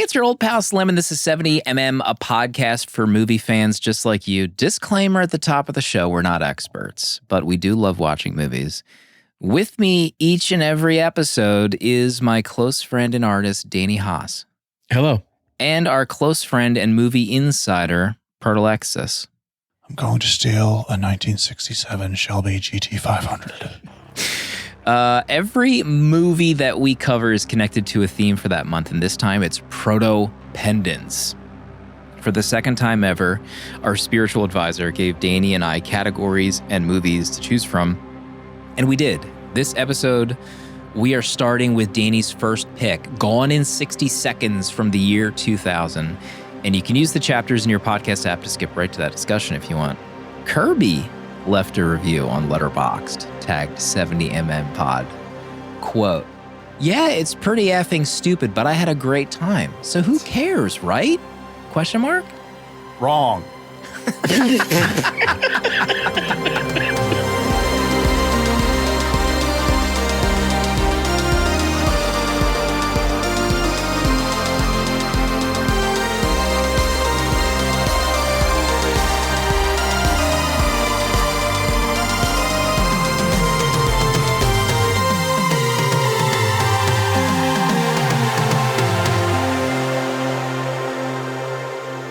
it's your old pal Slim, and this is 70mm, a podcast for movie fans just like you. Disclaimer at the top of the show, we're not experts, but we do love watching movies. With me each and every episode is my close friend and artist, Danny Haas. Hello. And our close friend and movie insider, Pert Alexis. I'm going to steal a 1967 Shelby GT500. Every movie that we cover is connected to a theme for that month, and this time it's Proto-Pendants. For the second time ever, our spiritual advisor gave Danny and I categories and movies to choose from, and we did. This episode, we are starting with Danny's first pick, Gone in 60 Seconds from the year 2000. And you can use the chapters in your podcast app to skip right to that discussion if you want. Kirby left a review on Letterboxd, tagged 70mm pod. Quote, "Yeah, it's pretty effing stupid, but I had a great time. So who cares, right? Question mark? Wrong.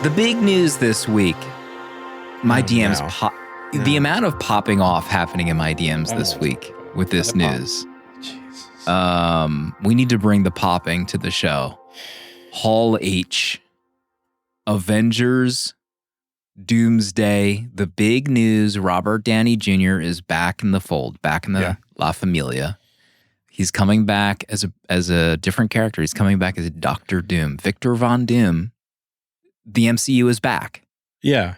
The big news this week, my DMs pop. The amount of popping off happening in my DMs this week with this news. We need to bring the popping to the show. Hall H, Avengers, Doomsday, the big news. Robert Downey Jr. is back in the fold, back in the La Familia. He's coming back as a different character. He's coming back as Dr. Doom, Victor Von Doom. The MCU is back. Yeah.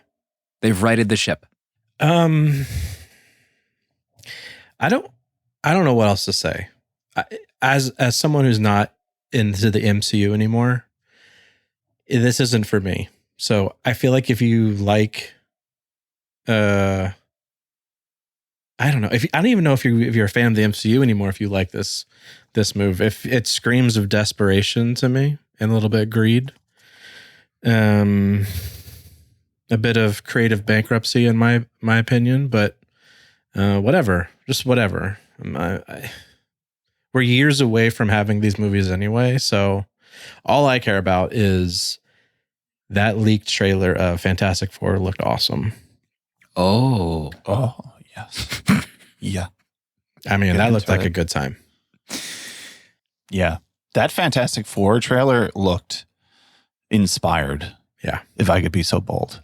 They've righted the ship. I don't know what else to say. As someone who's not into the MCU anymore, this isn't for me. So I feel like if you like, I don't know. I don't even know if you're a fan of the MCU anymore. If you like this move, if it screams of desperation to me and a little bit of greed. A bit of creative bankruptcy in my opinion, but whatever, just whatever. We're years away from having these movies anyway, so all I care about is that leaked trailer of Fantastic Four looked awesome. Oh, Yes. Yeah. I mean, that looked like a good time. Yeah. That Fantastic Four trailer looked inspired. Yeah. If I could be so bold.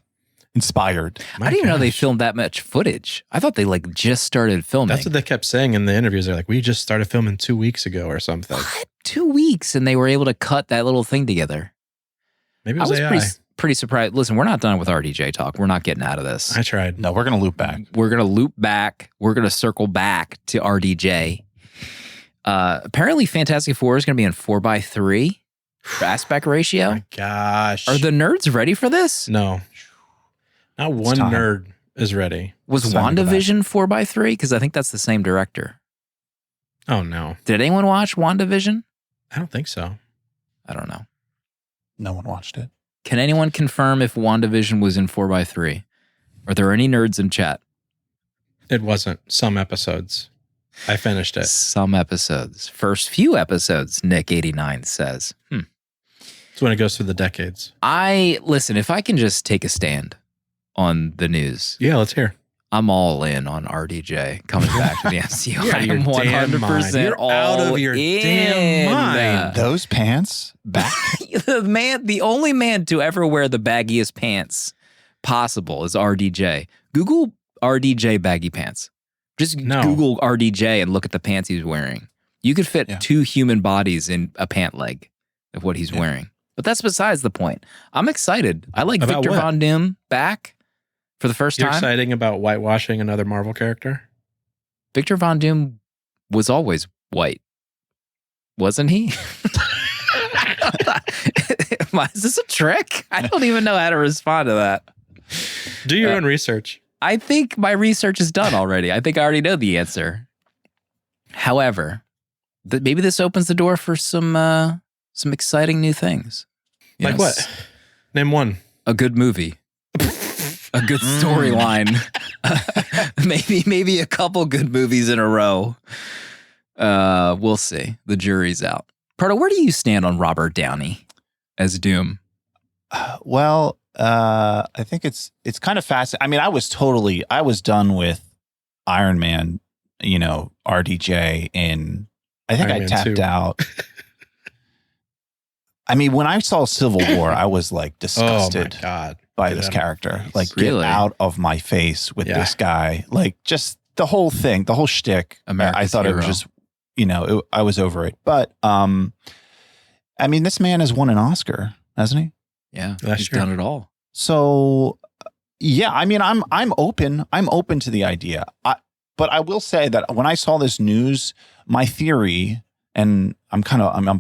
Inspired. I didn't even know they filmed that much footage. I thought they just started filming. That's what they kept saying in the interviews. They're like, we just started filming 2 weeks ago or something. What? 2 weeks, and they were able to cut that little thing together. Maybe it was AI. Pretty surprised. Listen, we're not done with RDJ talk. We're not getting out of this. I tried. No, we're going to loop back. We're going to loop back. We're going to circle back to RDJ. Apparently, Fantastic Four is going to be in 4:3 aspect ratio. Oh my gosh. Are the nerds ready for this? No. Not one nerd is ready. Was WandaVision 4:3? Because I think that's the same director. Oh, no. Did anyone watch WandaVision? I don't think so. I don't know. No one watched it. Can anyone confirm if WandaVision was in 4:3? Are there any nerds in chat? It wasn't. Some episodes. I finished it. Some episodes. First few episodes, Nick89 says. It's when it goes through the decades. Listen, if I can just take a stand on the news. Yeah, let's hear. I'm all in on RDJ coming back to the MCU. I am 100% You're all out of your in. damn mind. Those pants back. The only man to ever wear the baggiest pants possible is RDJ. Google RDJ baggy pants. Just Google RDJ and look at the pants he's wearing. You could fit 2 human bodies in a pant leg of what he's wearing. But that's besides the point. I'm excited. I like About Victor what? Von Doom back for the first You're time. exciting about whitewashing another Marvel character? Victor Von Doom was always white, wasn't he? Is this a trick? I don't even know how to respond to that. Do your own research. I think my research is done already. I think I already know the answer. However, maybe this opens the door for some exciting new things. Like Yes. what? Name one. A good movie. A good storyline. maybe a couple good movies in a row. We'll see. The jury's out. Proto, where do you stand on Robert Downey as Doom? Well, I think it's kind of fascinating. I mean, I was done with Iron Man, RDJ, and I think Iron I Man tapped 2. out. I mean, when I saw Civil War, I was like Oh disgusted my God. by Get this out of character. my face. Like, Really? get out of my face with Yeah. this guy. Like, just the whole thing, the whole shtick. I America's thought it was hero. just, I was over it. But, I mean, this man has won an Oscar, hasn't he? Yeah, Last he's year. done it all. So, yeah, I mean, I'm open. I'm open to the idea. But I will say that when I saw this news, my theory, and I'm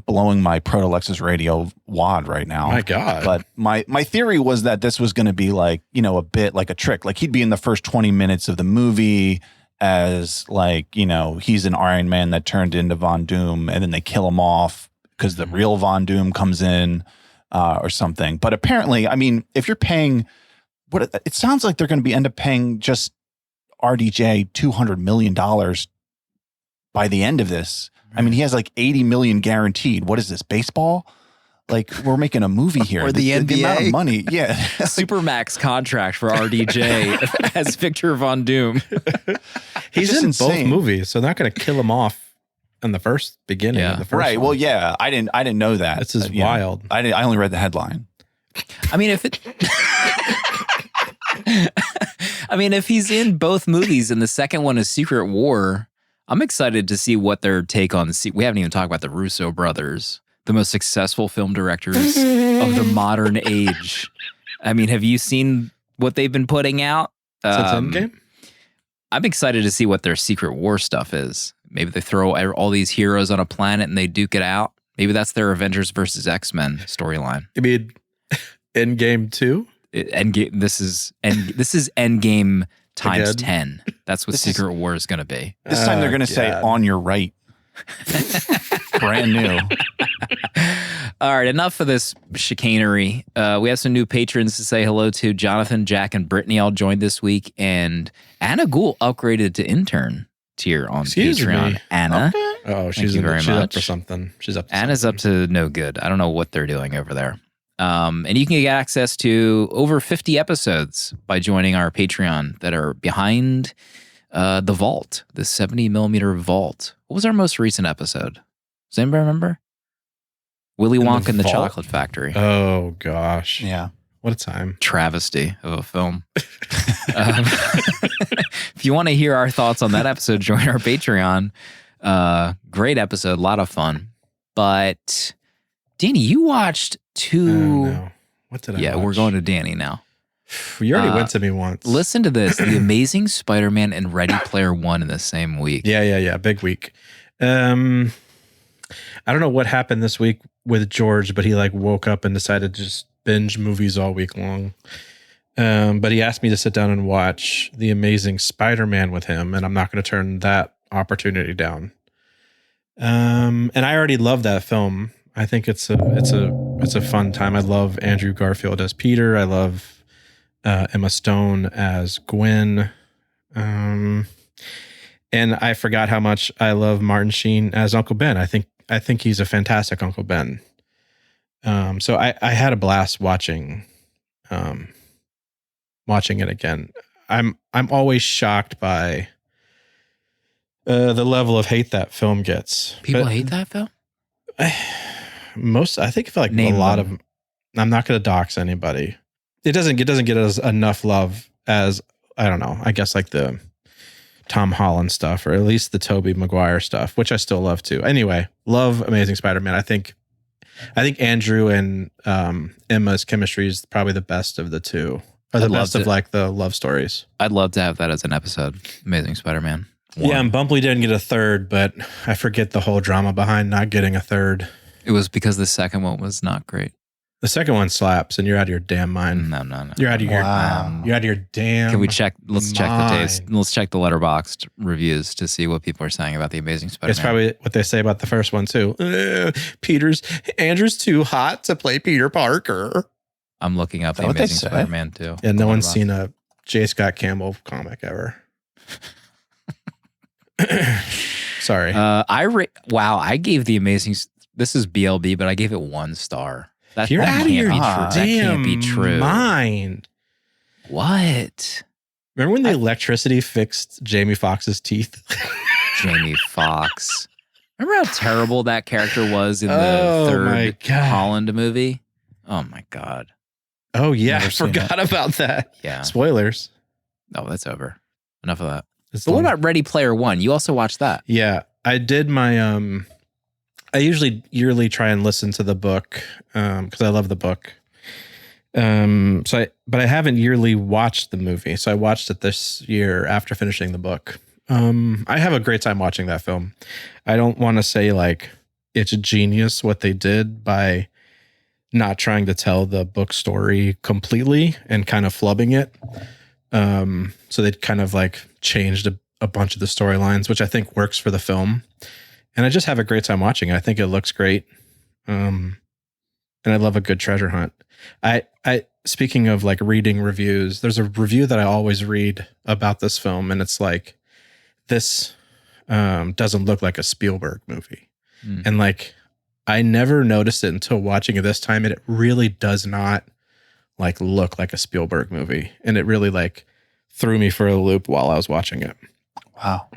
blowing my Proto Lexus radio wad right now. My God. But my theory was that this was going to be like, a bit like a trick. Like he'd be in the first 20 minutes of the movie as like, he's an Iron Man that turned into Von Doom, and then they kill him off because the real Von Doom comes in or something. But apparently, I mean, if you're paying it sounds like they're going to end up paying just RDJ $200 million by the end of this. I mean, he has like 80 million guaranteed. What is this, baseball? Like, we're making a movie here. Or the The amount NBA. of money. Yeah. Supermax contract for RDJ as Victor Von Doom. He's just in insane. both movies, so they're not going to kill him off in the first beginning Yeah. of the first Right. one. Well, yeah. I didn't know that. This is You know, wild. I only read the headline. I mean, if he's in both movies and the second one is Secret War, I'm excited to see what their take on. We haven't even talked about the Russo brothers, the most successful film directors of the modern age. I mean, have you seen what they've been putting out? Since Endgame? I'm excited to see what their Secret War stuff is. Maybe they throw all these heroes on a planet and they duke it out. Maybe that's their Avengers versus X-Men storyline. I mean, Endgame 2? Endgame. This is Endgame times Again? 10. That's what This is- Secret War is going to be. This time they're going to say God. on your right. Brand new. All right, enough of this chicanery. We have some new patrons to say hello to. Jonathan, Jack, and Brittany all joined this week, and Anna Gould upgraded to intern tier on Excuse Patreon. me. Anna, Oh, she's you very she's up much. for something. She's up to Anna's up something. to no good. I don't know what they're doing over there. And you can get access to over 50 episodes by joining our Patreon that are behind the vault, the 70 millimeter vault. What was our most recent episode? Does anybody remember? Willy In the Wonka and the vault? Chocolate Factory. Oh, gosh. Yeah. What a time. Travesty of a film. If you want to hear our thoughts on that episode, join our Patreon. Great episode, a lot of fun. But Danny, you watched Oh, two. no. What did I Yeah, watch? we're going to Danny now. You already went to me once. Listen to this: The Amazing Spider-Man and Ready Player One in the same week. Yeah. Big week. I don't know what happened this week with George, but he like woke up and decided to just binge movies all week long. But he asked me to sit down and watch The Amazing Spider-Man with him, and I'm not going to turn that opportunity down. And I already love that film. I think it's a fun time. I love Andrew Garfield as Peter. I love Emma Stone as Gwen. And I forgot how much I love Martin Sheen as Uncle Ben. I think he's a fantastic Uncle Ben. So I had a blast watching it again. I'm always shocked by the level of hate that film gets. People But hate that film. I feel like Name a lot them. of. I'm not going to dox anybody. It doesn't get us enough love as, I don't know, I guess like the Tom Holland stuff, or at least the Tobey Maguire stuff, which I still love too. Anyway, love Amazing Spider-Man. I think Andrew and Emma's chemistry is probably the best of the two, or the I'd love best of to- like the love stories. I'd love to have that as an episode. Amazing Spider-Man. One. Yeah, and Bumbley didn't get a third, but I forget the whole drama behind not getting a third. It was because the second one was not great. The second one slaps, and you're out of your damn mind. No. You're out of your Wow. you're out of your damn. Can we check? Let's check the taste. mind. Let's check the Letterboxd reviews to see what people are saying about the Amazing Spider-Man. It's probably what they say about the first one too. Andrew's too hot to play Peter Parker. I'm looking up Is that the what they Amazing say? Spider-Man too. Yeah, no on one's Letterboxd. seen a J. Scott Campbell comic ever. Sorry. Wow, I gave the Amazing. This is BLB, but I gave it 1 star. That, You're that out of can't your be true. That damn can't be true. mind. What? Remember when the electricity fixed Jamie Foxx's teeth? Jamie Foxx. Remember how terrible that character was in the Oh, my third God. Holland movie? Oh my God. Oh yeah, Never I seen forgot about that. Yeah. Spoilers. Oh, that's over. Enough of that. It's But what long. about Ready Player One? You also watched that. Yeah, I did my I usually yearly try and listen to the book because I love the book. But I haven't yearly watched the movie, so I watched it this year after finishing the book. I have a great time watching that film. I don't want to say like it's a genius what they did by not trying to tell the book story completely and kind of flubbing it. So they kind of like changed a bunch of the storylines, which I think works for the film. And I just have a great time watching it. I think it looks great. And I love a good treasure hunt. I speaking of like reading reviews, there's a review that I always read about this film, and it's like, this doesn't look like a Spielberg movie. Mm. And like, I never noticed it until watching it this time, and it really does not like look like a Spielberg movie. And it really like threw me for a loop while I was watching it. Wow.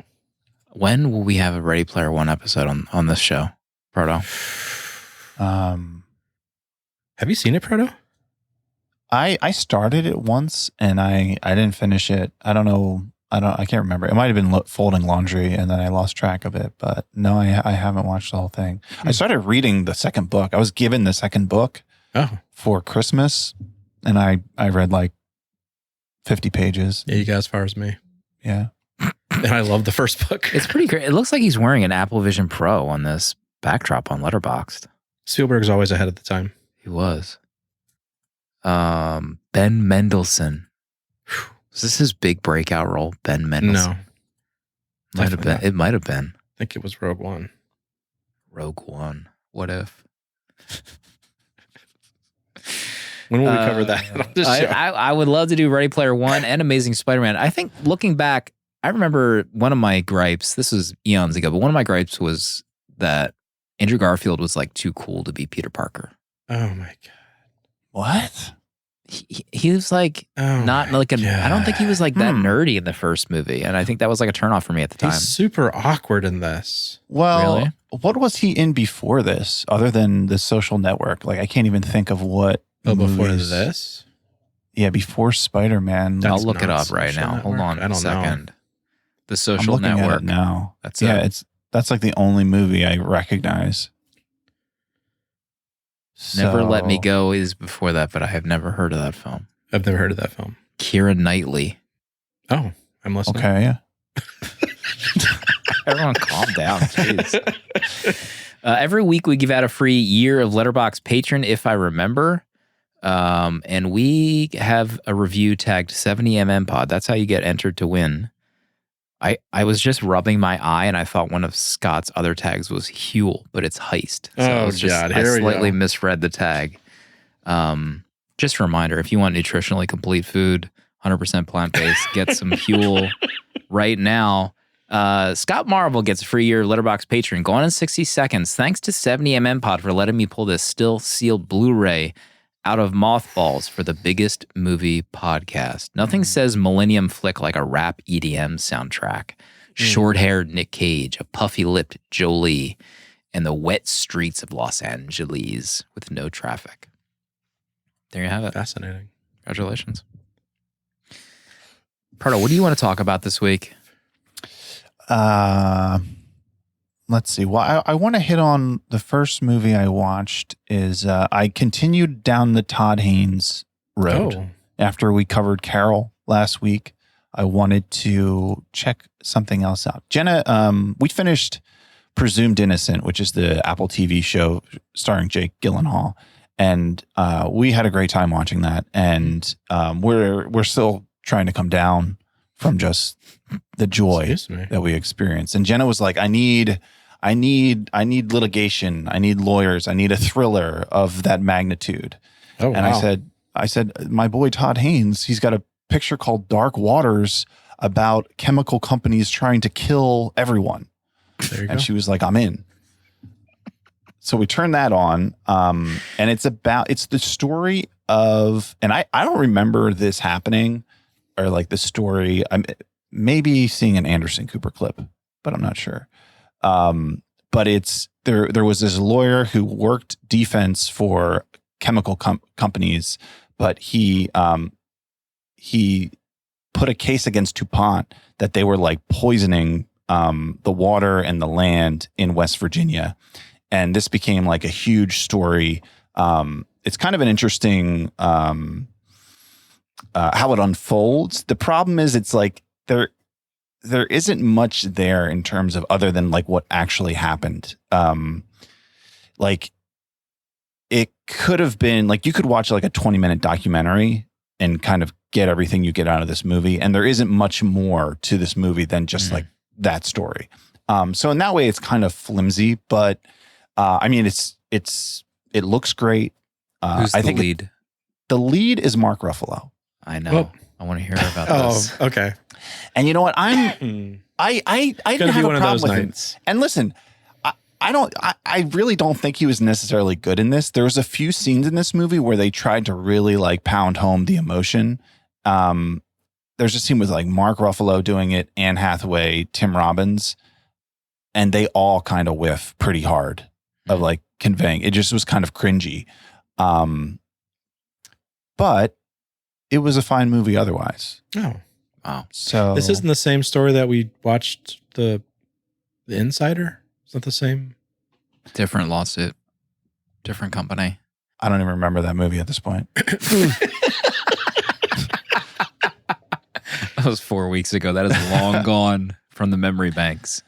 When will we have a Ready Player One episode on this show, Proto? Have you seen it, Proto? I started it once and I didn't finish it. I can't remember. It might have been folding laundry and then I lost track of it. But no, I haven't watched the whole thing. I started reading the second book. I was given the second book for Christmas, and I read like 50 pages. Yeah, you got as far as me. Yeah. And I love the first book. It's pretty great. It looks like he's wearing an Apple Vision Pro on this backdrop on Letterboxd. Spielberg's always ahead of the time. He was. Ben Mendelsohn. Is this his big breakout role? Ben Mendelsohn. No, Might have been. It might have been. I think it was Rogue One. Rogue One. What if? When will we cover that on this show? I would love to do Ready Player One and Amazing Spider-Man. I think looking back, I remember one of my gripes, this was eons ago, but one of my gripes was that Andrew Garfield was like too cool to be Peter Parker. Oh my God. What? He was like Oh not my like I don't think he was like that Hmm. nerdy in the first movie. And I think that was like a turnoff for me at the time. He's super awkward in this. Well, Really? what was he in before this other than The Social Network? Like, I can't even think of what. Oh, before movies- this? Yeah, before Spider-Man. I'll That's look it not up right Social now. Hold Network? on I a don't know. second. The I'm Social looking Network. at it now. That's yeah, it. that's like the only movie I recognize. Never Let Me So- Go is before that, but I have never heard of that film. I've never heard of that film. Keira Knightley. Oh, I'm listening. Okay. Everyone calm down, jeez. Every week we give out a free year of Letterboxd Patron, if I remember. And we have a review tagged 70mm Pod. That's how you get entered to win. I was just rubbing my eye and I thought one of Scott's other tags was Huel, but it's Heist. So Oh, it was just, God. I Here we slightly go. misread the tag. Just a reminder, if you want nutritionally complete food, 100% plant-based, get some Huel right now. Scott Marvel gets a free year of Letterboxd Patron. Go on in 60 seconds. Thanks to 70mm Pod for letting me pull this still sealed Blu-ray out of mothballs for the biggest movie podcast. Nothing says Millennium Flick like a rap EDM soundtrack. Short-haired Nick Cage, a puffy-lipped Jolie, and the wet streets of Los Angeles with no traffic. There you have it. Fascinating. Congratulations. Pardo, what do you want to talk about this week? Let's see. Well, I want to hit on the first movie I watched is I continued down the Todd Haynes road. Oh, After we covered Carol last week, I wanted to check something else out. Jenna, we finished Presumed Innocent, which is the Apple TV show starring Jake Gyllenhaal. And we had a great time watching that. And we're still trying to come down from just the joy Excuse me. that we experienced. And Jenna was like, I need litigation. I need lawyers. I need a thriller of that magnitude. Oh, And wow. I said, my boy Todd Haynes, he's got a picture called Dark Waters about chemical companies trying to kill everyone. There you go. And she was like, I'm in. So we turned that on. And it's the story of, and I don't remember this happening, or like the story. I'm maybe seeing an Anderson Cooper clip, but I'm not sure. But it's there was this lawyer who worked defense for chemical companies, but he put a case against DuPont that they were like poisoning the water and the land in West Virginia. And this became like a huge story. It's kind of an interesting how it unfolds. The problem is it's like there isn't much there in terms of other than like what actually happened. Like it could have been like you could watch like a 20-minute documentary and kind of get everything you get out of this movie. And there isn't much more to this movie than just like that story. So in that way, it's kind of flimsy, but I mean, it looks great. Who's I the think lead? the lead is Mark Ruffalo. I know. Well- I want to hear about Oh, this. okay. And you know what? I It's didn't gonna have be a one of problem those with him. nights. And listen, I really don't think he was necessarily good in this. There was a few scenes in this movie where they tried to really like pound home the emotion. There's a scene with like Mark Ruffalo doing it, Anne Hathaway, Tim Robbins, and they all kind of whiff pretty hard of like conveying. It just was kind of cringy. But it was a fine movie otherwise. Oh, Wow. So this isn't the same story that we watched the Insider. Is that the same? Different lawsuit. Different company. I don't even remember that movie at this point. That was 4 weeks ago. That is long gone from the memory banks.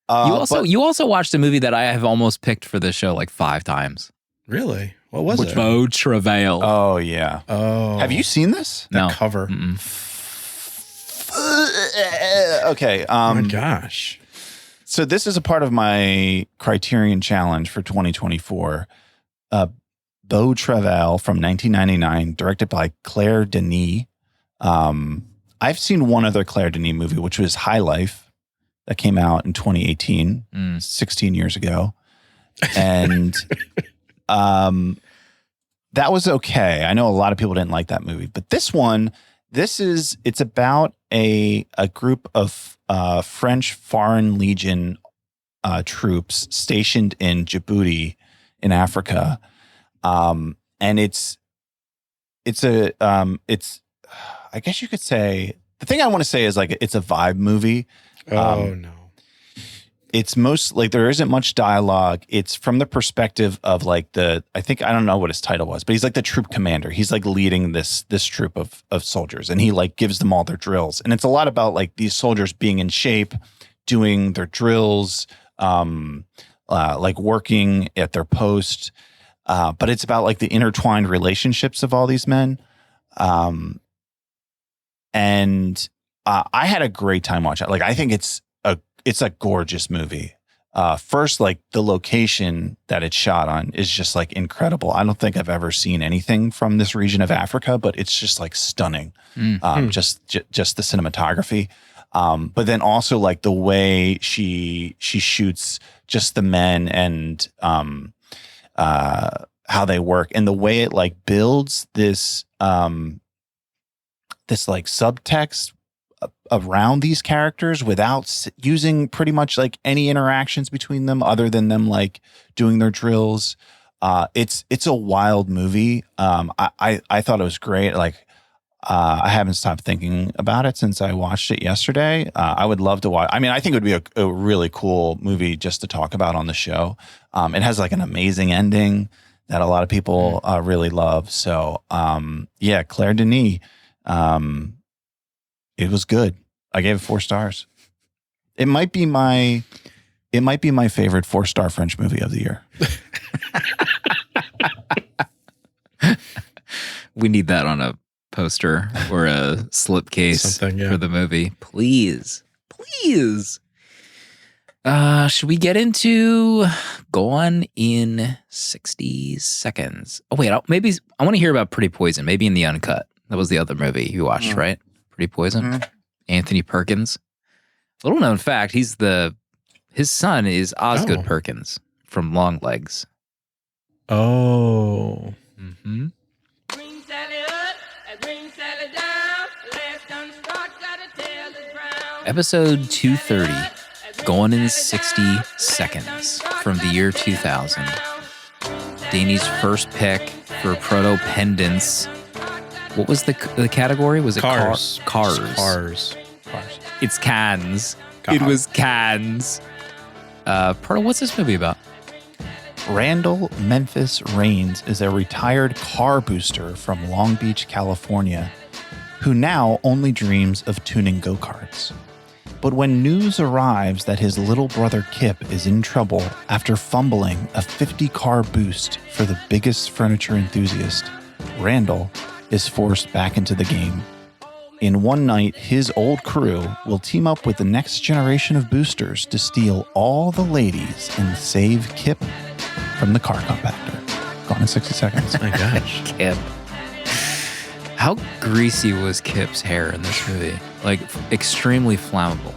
But- You also watched a movie that I have almost picked for this show like 5 times. Really? What was it? Beau Travail. Oh yeah. Oh, Have you seen this? the No. cover? Mm-mm. Okay. Oh my gosh. So this is a part of my Criterion Challenge for 2024. Beau Travail from 1999, directed by Claire Denis. I've seen one other Claire Denis movie, which was High Life, that came out in 2018, 16 years ago. And that was okay. I know a lot of people didn't like that movie, but this one, it's about a group of French Foreign Legion troops stationed in Djibouti in Africa. And it's I guess you could say, the thing I want to say is like, it's a vibe movie. Oh no. It's most like there isn't much dialogue. It's from the perspective of like I don't know what his title was, but he's like the troop commander. He's like leading this troop of soldiers, and he like gives them all their drills. And it's a lot about like these soldiers being in shape, doing their drills, like working at their post. But it's about like the intertwined relationships of all these men. And I had a great time watching it. Like, I think it's a gorgeous movie. First, like the location that it's shot on is just like incredible. I don't think I've ever seen anything from this region of Africa, but it's just like stunning. Just the cinematography. But then also like the way she shoots just the men and how they work, and the way it like builds this like subtext around these characters without using pretty much like any interactions between them other than them like doing their drills. It's a wild movie. I thought it was great. Like, I haven't stopped thinking about it since I watched it yesterday. I would love to watch. I mean, I think it would be a really cool movie just to talk about on the show. It has like an amazing ending that a lot of people really love. So, yeah, Claire Denis. It was good. I gave it 4 stars. It might be my favorite 4-star French movie of the year. We need that on a poster or a slipcase Something, yeah. for the movie. Please. Should we get into Gone in 60 Seconds? Oh, wait, I want to hear about Pretty Poison, maybe in the uncut. That was the other movie you watched, right? Pretty Poison. Anthony Perkins. Little known fact, his son is Osgood Oh. Perkins from Long Legs. Oh. Mm-hmm. Bring Sally up and bring Sally down. Let's construct, gotta tell the ground. Episode 230, Gone in 60 Seconds, from the year 2000. Danny's first pick for Proto Pendants. What was the category? Was it Cars. Cars. Cars. It's cans. Cars. It was cans. Proto, what's this movie about? Randall Memphis Rains is a retired car booster from Long Beach, California, who now only dreams of tuning go-karts. But when news arrives that his little brother Kip is in trouble after fumbling a 50-car boost for the biggest furniture enthusiast, Randall is forced back into the game. In one night, his old crew will team up with the next generation of boosters to steal all the ladies and save Kip from the car compactor. Gone in 60 seconds. My gosh. Kip. How greasy was Kip's hair in this movie? Like, extremely flammable.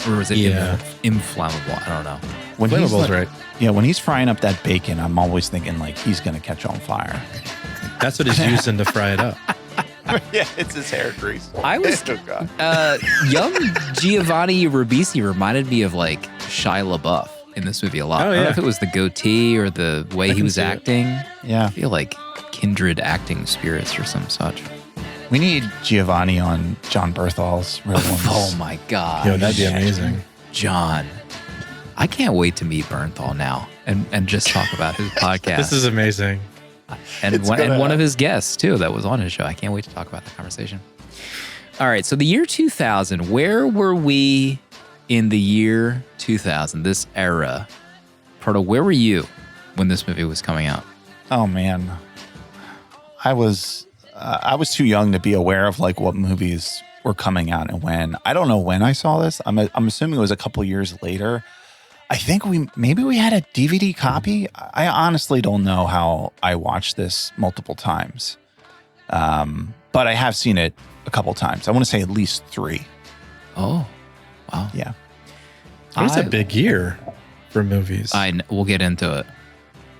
Or was it Yeah. inflammable? I don't know. When he's Flammable's like- right. Yeah, when he's frying up that bacon, I'm always thinking like he's going to catch on fire. That's what he's using to fry it up. Yeah, it's his hair grease. I was young Giovanni Ribisi reminded me of like Shia LaBeouf in this movie a lot. Oh, I don't know yeah. if it was the goatee or the way he can was see it. acting. I Yeah, feel like kindred acting spirits or some such. we need Giovanni on John Berthal's Real Ones. Oh my God. Yo, that'd be amazing. John. I can't wait to meet Bernthal now and just talk about his podcast. This is amazing. and It's one, gonna and one of happen. his guests too that was on his show. I can't wait to talk about that conversation. All right, so the year 2000, where were we in the year 2000, this era? Proto, where were you when this movie was coming out? Oh man, I was too young to be aware of like what movies were coming out and when. I don't know when I saw this. I'm assuming it was a couple years later. I think we had a DVD copy. I honestly don't know how I watched this multiple times, but I have seen it a couple times. I want to say at least 3. Oh, wow. Yeah. It's a big year for movies. We'll get into it.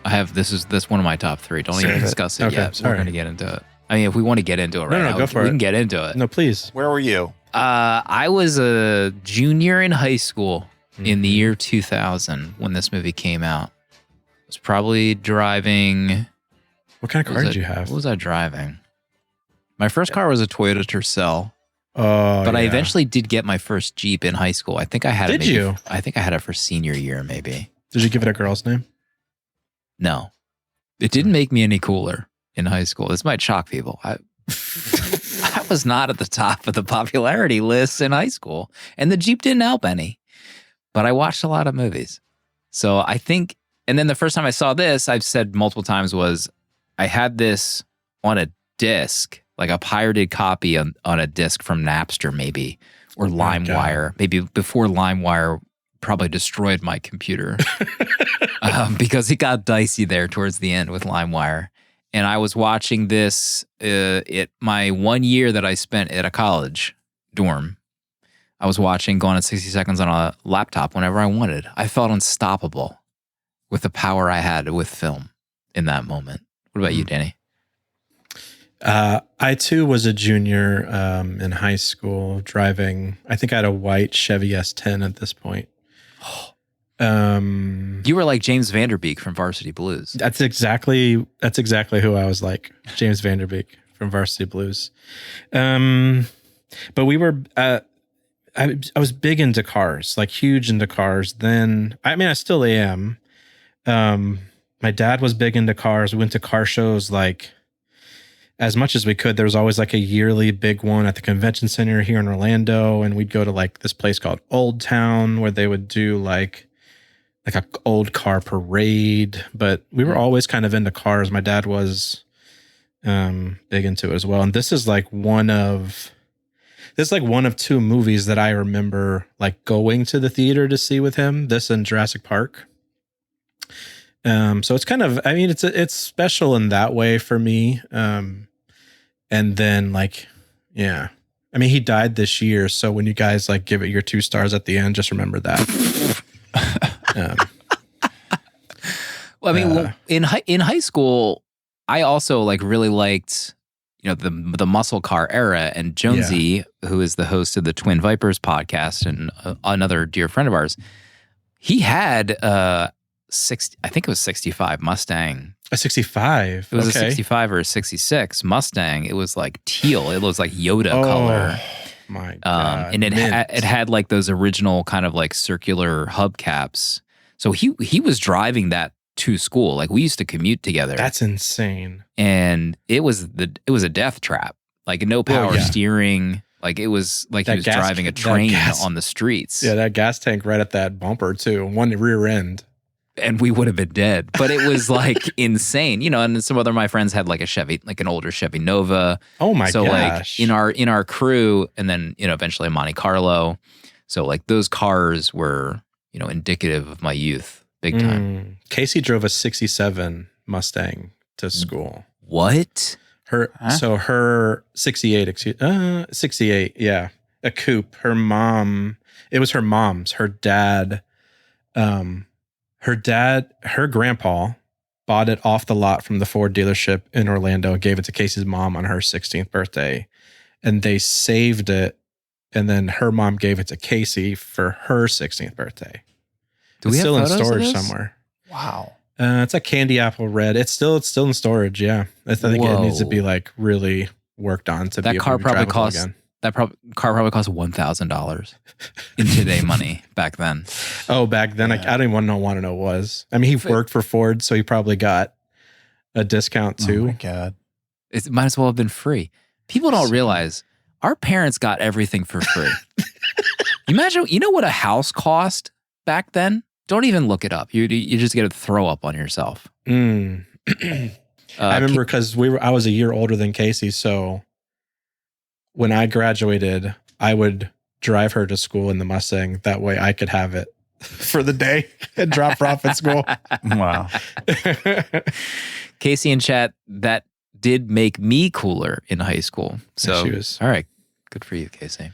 That's one of my top 3. Don't even Save it. discuss it Okay, yet. So we're all right. going to get into it. I mean, if we want to get into it right No, now, go for we it. can get into it. No, please. Where were you? I was a junior in high school in the Mhm. year 2000 when this movie came out. I was probably driving. What kind of car did you have? What was I driving? My first car was a Toyota Tercel, Oh, but I yeah. eventually did get my first Jeep in high school. I think I had it. Did maybe- you? I think I had it for senior year, maybe. Did you give it a girl's name? No, it didn't make me any cooler in high school. This might shock people. I was not at the top of the popularity list in high school, and the Jeep didn't help any. But I watched a lot of movies. So I think, and then the first time I saw this, I've said multiple times, was I had this on a disc, like a pirated copy on a disc from Napster, maybe, or my LimeWire, maybe before LimeWire probably destroyed my computer because it got dicey there towards the end with LimeWire. And I was watching this my 1 year that I spent at a college dorm. I was watching Gone in 60 Seconds on a laptop whenever I wanted. I felt unstoppable with the power I had with film in that moment. What about you, Danny? I too was a junior in high school driving. I think I had a white Chevy S10 at this point. You were like James Vanderbeek from Varsity Blues. That's exactly who I was like. James Vanderbeek from Varsity Blues. But we were I was big into cars, like huge into cars. Then I still am. My dad was big into cars. We went to car shows like as much as we could. There was always like a yearly big one at the convention center here in Orlando, and we'd go to like this place called Old Town where they would do like a old car parade. But we were always kind of into cars. My dad was big into it as well. And this is like one of two movies that I remember like going to the theater to see with him. This and Jurassic Park. So it's kind of, I mean, it's special in that way for me. And then like, yeah, I mean, he died this year. So when you guys like give it your 2 stars at the end, just remember that. Well, I mean, in high school, I also like really liked, the muscle car era, and Jonesy, who is the host of the Twin Vipers podcast and another dear friend of ours, he had I think it was 65 Mustang. A 65. It was a 65 or a 66 Mustang. It was like teal. It was like Yoda color. My God. And it had like those original kind of like circular hubcaps. So he was driving that to school. Like we used to commute together. That's insane. And it was a death trap. Like no power steering. Like it was like he was driving a train on the streets. Yeah, that gas tank right at that bumper too. One rear end. And we would have been dead. But it was like insane. And some other of my friends had like a Chevy, like an older Chevy Nova. Oh my so gosh. Like in our crew, and then eventually a Monte Carlo. So like those cars were, indicative of my youth. Big time. Casey drove a 67 Mustang to school. What? Her 68, 68, yeah. A coupe. Her mom, it was her mom's. Her grandpa bought it off the lot from the Ford dealership in Orlando and gave it to Casey's mom on her 16th birthday. And they saved it. And then her mom gave it to Casey for her 16th birthday. It's still in storage somewhere. Wow. It's a candy apple red. It's still in storage. Yeah, I think it needs to be like really worked on to that be car able to probably travel cost again. car probably cost $1,000 in today money back then. Oh, back then I don't even want to know what it was. I mean, he worked for Ford, so he probably got a discount too. Oh my God, it might as well have been free. People don't realize our parents got everything for free. Imagine, what a house cost back then? Don't even look it up. You just get to throw up on yourself. I remember because I was a year older than Casey, so when I graduated, I would drive her to school in the Mustang. That way I could have it for the day and drop her off at school. Wow. Casey in chat, that did make me cooler in high school. So, all right. Good for you, Casey.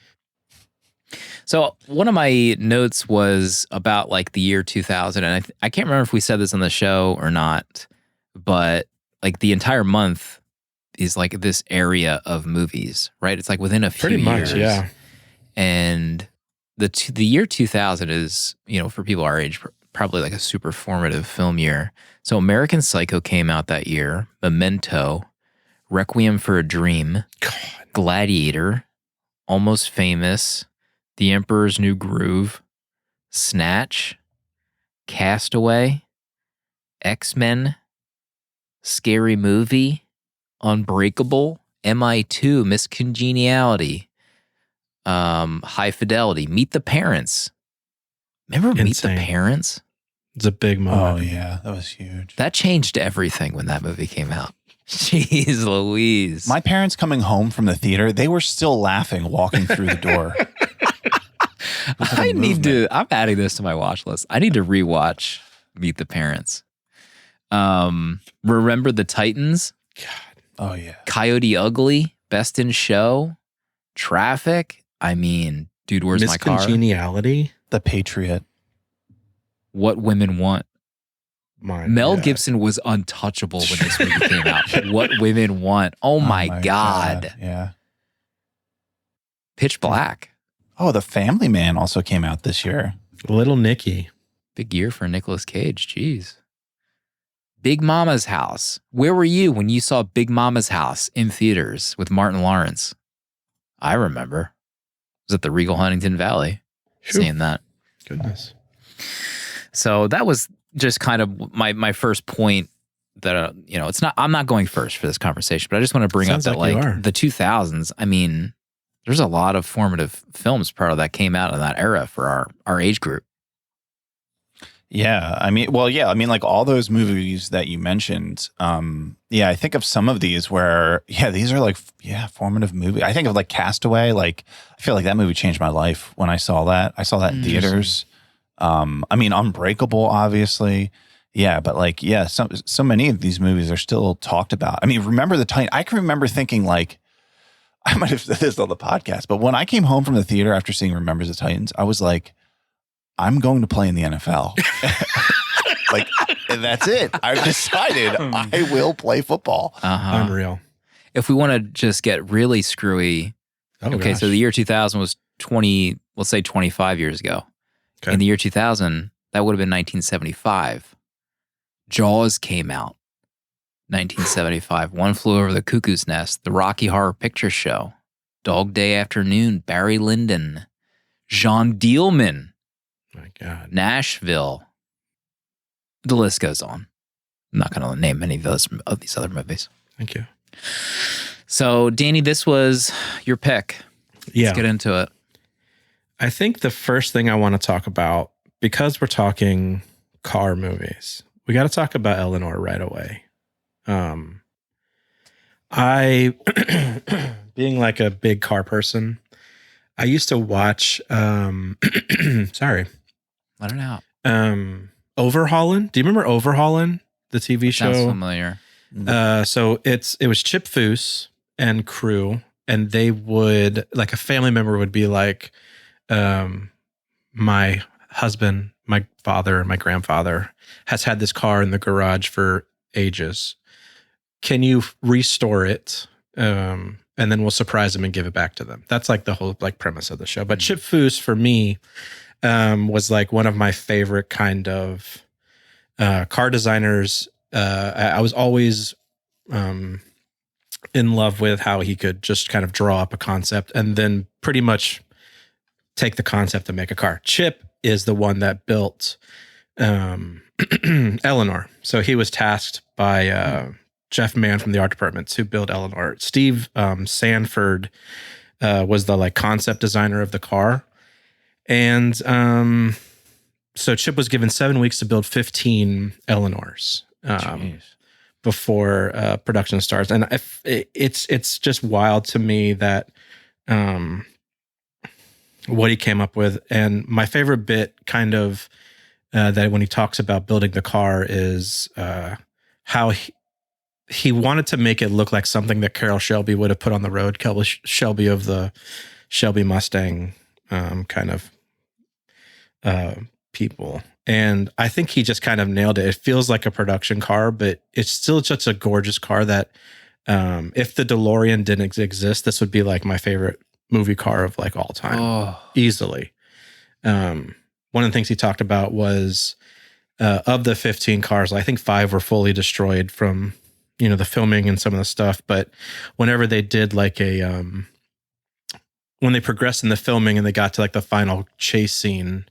So one of my notes was about like the year 2000. And I can't remember if we said this on the show or not, but like the entire month is like this area of movies, right? It's like within a few years. Pretty much, yeah. And the year 2000 is, for people our age, probably like a super formative film year. So American Psycho came out that year, Memento, Requiem for a Dream, Gladiator, Almost Famous, The Emperor's New Groove, Snatch, Castaway, X-Men, Scary Movie, Unbreakable, MI2, Miss Congeniality, High Fidelity, Meet the Parents. Remember Insane. Meet the Parents? It's a big moment. Oh yeah, that was huge. That changed everything when that movie came out. Jeez Louise. My parents coming home from the theater, they were still laughing walking through the door. I'm adding this to my watch list. I need to rewatch Meet the Parents. Remember the Titans? God. Oh yeah. Coyote Ugly, Best in Show, Traffic. I mean, dude, where's my car? Congeniality? The Patriot. What Women Want. Mel God. Gibson was untouchable when this movie came out. What Women Want. Oh my God. Yeah. Pitch Black. Oh, The Family Man also came out this year. Little Nicky. Big year for Nicolas Cage. Jeez. Big Mama's House. Where were you when you saw Big Mama's House in theaters with Martin Lawrence? I remember. I was at the Regal Huntington Valley seeing that. Goodness. So that was just kind of my first point that, it's not, I'm not going first for this conversation, but I just want to bring Sounds up that like the 2000s, I mean, there's a lot of formative films part of that came out in that era for our age group. Yeah, I mean, well, yeah, I mean, like all those movies that you mentioned. Yeah, I think of some of these where, yeah, these are like, formative movie. I think of like Castaway. Like, I feel like that movie changed my life when I saw that. I saw that in theaters. I mean, Unbreakable, obviously. Yeah, but like, yeah, so many of these movies are still talked about. I mean, Remember the Titans. I can remember thinking like, I might have said this on the podcast, but when I came home from the theater after seeing Remember the Titans, I was like, I'm going to play in the NFL. Like, and that's it. I've decided I will play football. Unreal. If we want to just get really screwy, Oh, okay, gosh. so the year 2000 was 25 years ago. Okay. In the year 2000, that would have been 1975. Jaws came out. 1975. One Flew Over the Cuckoo's Nest. The Rocky Horror Picture Show. Dog Day Afternoon. Barry Lyndon. Jean Dielman. My God. Nashville. The list goes on. I'm not going to name any of these other movies. Thank you. So, Danny, this was your pick. Yeah. Let's get into it. I think the first thing I want to talk about, because we're talking car movies, we got to talk about Eleanor right away. I, being like a big car person, I used to watch, sorry, Let it out. Overhaulin'. Do you remember Overhaulin', the TV Sounds show? familiar. So it was Chip Foose and crew, and they would, like, a family member would be like, my husband, my father, my grandfather has had this car in the garage for ages. Can you restore it? And then we'll surprise them and give it back to them. That's like the whole like premise of the show. But Chip Foose for me was like one of my favorite kind of car designers. I was always in love with how he could just kind of draw up a concept and then pretty much take the concept and make a car. Chip is the one that built Eleanor. So he was tasked by Jeff Mann from the art department to build Eleanor. Steve Sanford was the like concept designer of the car. And so Chip was given 7 weeks to build 15 Eleanors before production starts. And it's just wild to me that what he came up with. And my favorite bit kind of that when he talks about building the car is how he wanted to make it look like something that Carroll Shelby would have put on the road. Carroll Shelby of the Shelby Mustang kind of people. And I think he just kind of nailed it. It feels like a production car, but it's still such a gorgeous car that if the DeLorean didn't exist, this would be like my favorite movie car of like all time. Easily. One of the things he talked about was of the 15 cars, I think 5 were fully destroyed from, the filming and some of the stuff. But whenever they did like when they progressed in the filming and they got to like the final chase scene,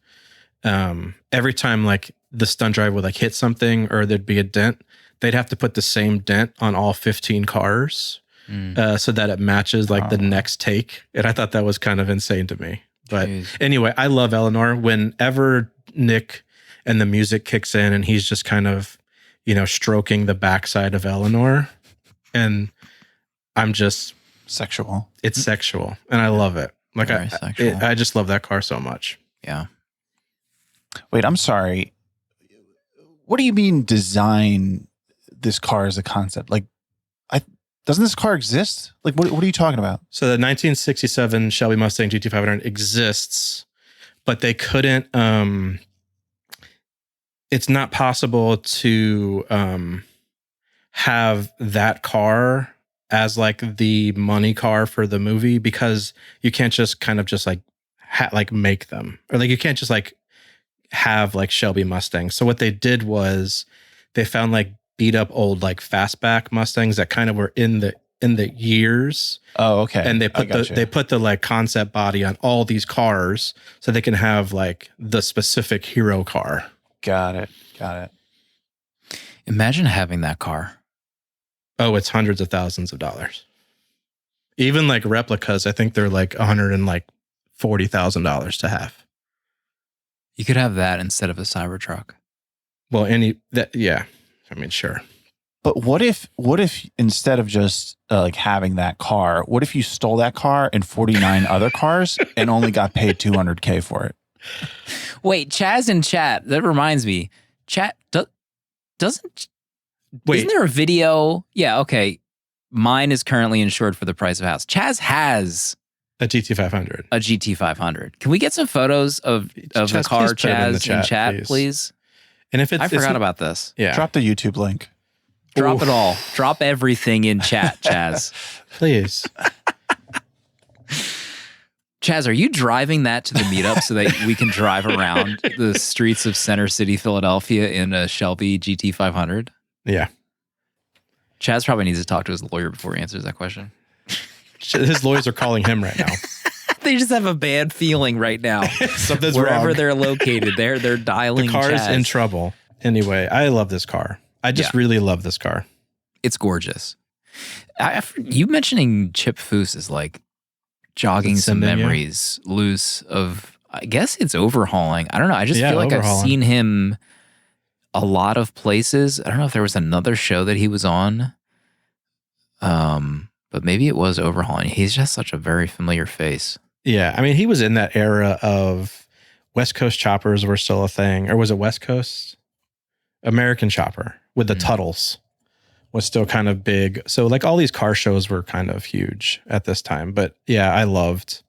every time like the stunt driver would like hit something or there'd be a dent, they'd have to put the same dent on all 15 cars so that it matches like the next take. And I thought that was kind of insane to me. But anyway, I love Eleanor. Whenever Nick and the music kicks in and he's just kind of, stroking the backside of Eleanor, and I'm just Sexual. It's sexual, and I love it. Like I just love that car so much. Yeah. Wait, I'm sorry. What do you mean design this car as a concept? Like, doesn't this car exist? Like, what are you talking about? So the 1967 Shelby Mustang GT500 exists, but they couldn't. It's not possible to have that car as like the money car for the movie because you can't just kind of just like make them, or like you can't just like have like Shelby Mustangs. So what they did was they found like beat up old like fastback Mustangs that kind of were in the years. Oh, okay. And they put the like concept body on all these cars so they can have like the specific hero car. Got it. Imagine having that car. Oh, it's hundreds of thousands of dollars. Even like replicas, I think they're like $140,000 to have. You could have that instead of a Cybertruck. Well, yeah. I mean, sure. But what if instead of just like having that car, what if you stole that car and 49 other cars and only got paid $200K for it? Wait, Chaz in chat. That reminds me. Chat doesn't. Wait. Isn't there a video? Yeah. Okay. Mine is currently insured for the price of a house. Chaz has A GT500. a GT500. Can we get some photos of the Chaz, car, please put it Chaz, in chat, please? And if it's, I forgot about this. Yeah. Drop the YouTube link. Drop it all. Drop everything in chat, Chaz. Please. Chaz, are you driving that to the meetup so that we can drive around the streets of Center City, Philadelphia in a Shelby GT500? Yeah. Chaz probably needs to talk to his lawyer before he answers that question. His lawyers are calling him right now. They just have a bad feeling right now. Something's Wherever wrong. they're located, they're dialing The car's Chaz. in trouble. Anyway, I love this car. I just really love this car. It's gorgeous. You mentioning Chip Foose is like jogging some sending you? memories loose of, I guess it's overhauling. I don't know. I just Yeah, feel like I've overhauling. seen him a lot of places. I don't know if there was another show that he was on. But maybe it was overhauling. He's just such a very familiar face. Yeah. I mean, he was in that era of West Coast choppers were still a thing. Or was it West Coast? American Chopper with the Tuttles was still kind of big. So like all these car shows were kind of huge at this time. But yeah, I loved.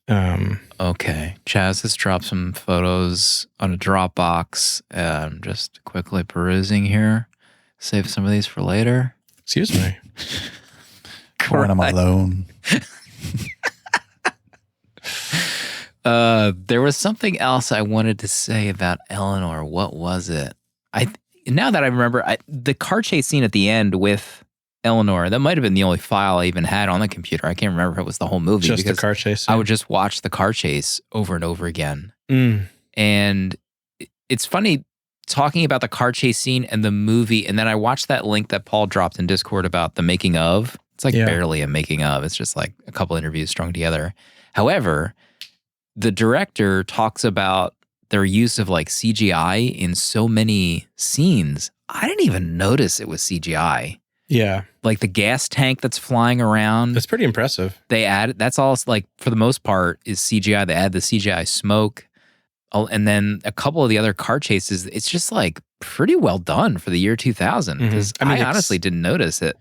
Okay. Chaz has dropped some photos on a Dropbox. Just quickly perusing here. Save some of these for later. Excuse me. When I'm alone. There was something else I wanted to say about Eleanor. What was it? Now that I remember, the car chase scene at the end with Eleanor, that might have been the only file I even had on the computer. I can't remember if it was the whole movie. Just the because car chase. I would just watch the car chase over and over again. Mm. And it's funny talking about the car chase scene and the movie. And then I watched that link that Paul dropped in Discord about the making of. It's like barely a making of. It's just like a couple interviews strung together. However, the director talks about their use of like CGI in so many scenes. I didn't even notice it was CGI. Yeah. Like the gas tank that's flying around. That's pretty impressive. They add, that's all like for the most part is CGI. They add the CGI smoke. And then a couple of the other car chases, it's just like pretty well done for the year 2000. Because I honestly didn't notice it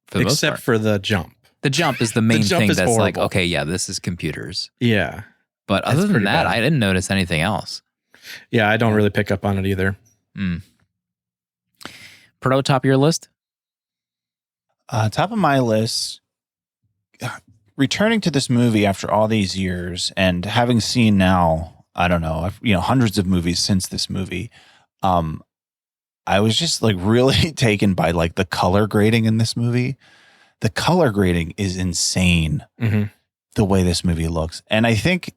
for the most part. Except for the jump. The jump is the main jump thing is that's like, horrible. okay, yeah, this is computers. Yeah. But other That's than pretty that, bad. I didn't notice anything else. Yeah, I don't really pick up on it either. Proto, top of your list? Top of my list, returning to this movie after all these years and having seen now, I don't know, hundreds of movies since this movie. I was just like really taken by like the color grading in this movie. The color grading is insane. Mm-hmm. The way this movie looks. And I think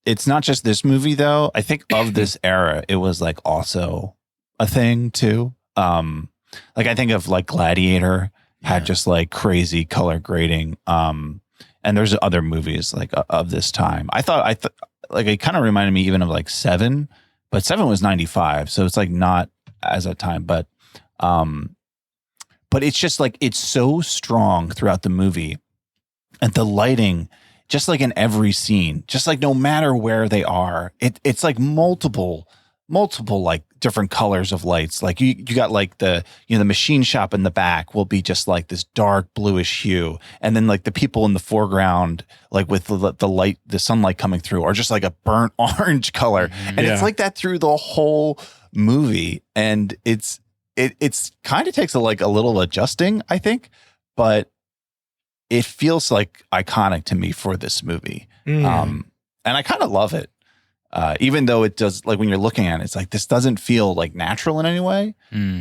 it's not just this movie though. I think of this era, it was like also a thing too. Like I think of like Gladiator had just like crazy color grading. And there's other movies like of this time. I thought like it kind of reminded me even of like Seven, but Seven was 95. So it's like not as a time, but it's just like, it's so strong throughout the movie and the lighting, just like in every scene, just like no matter where they are, it's like multiple like different colors of lights. Like you got like the machine shop in the back will be just like this dark bluish hue. And then like the people in the foreground, like with the light, the sunlight coming through are just like a burnt orange color. And it's like that through the whole movie. And it's kind of takes a little adjusting, I think, but it feels like iconic to me for this movie. And I kind of love it. Even though it does, like when you're looking at it, it's like, this doesn't feel like natural in any way,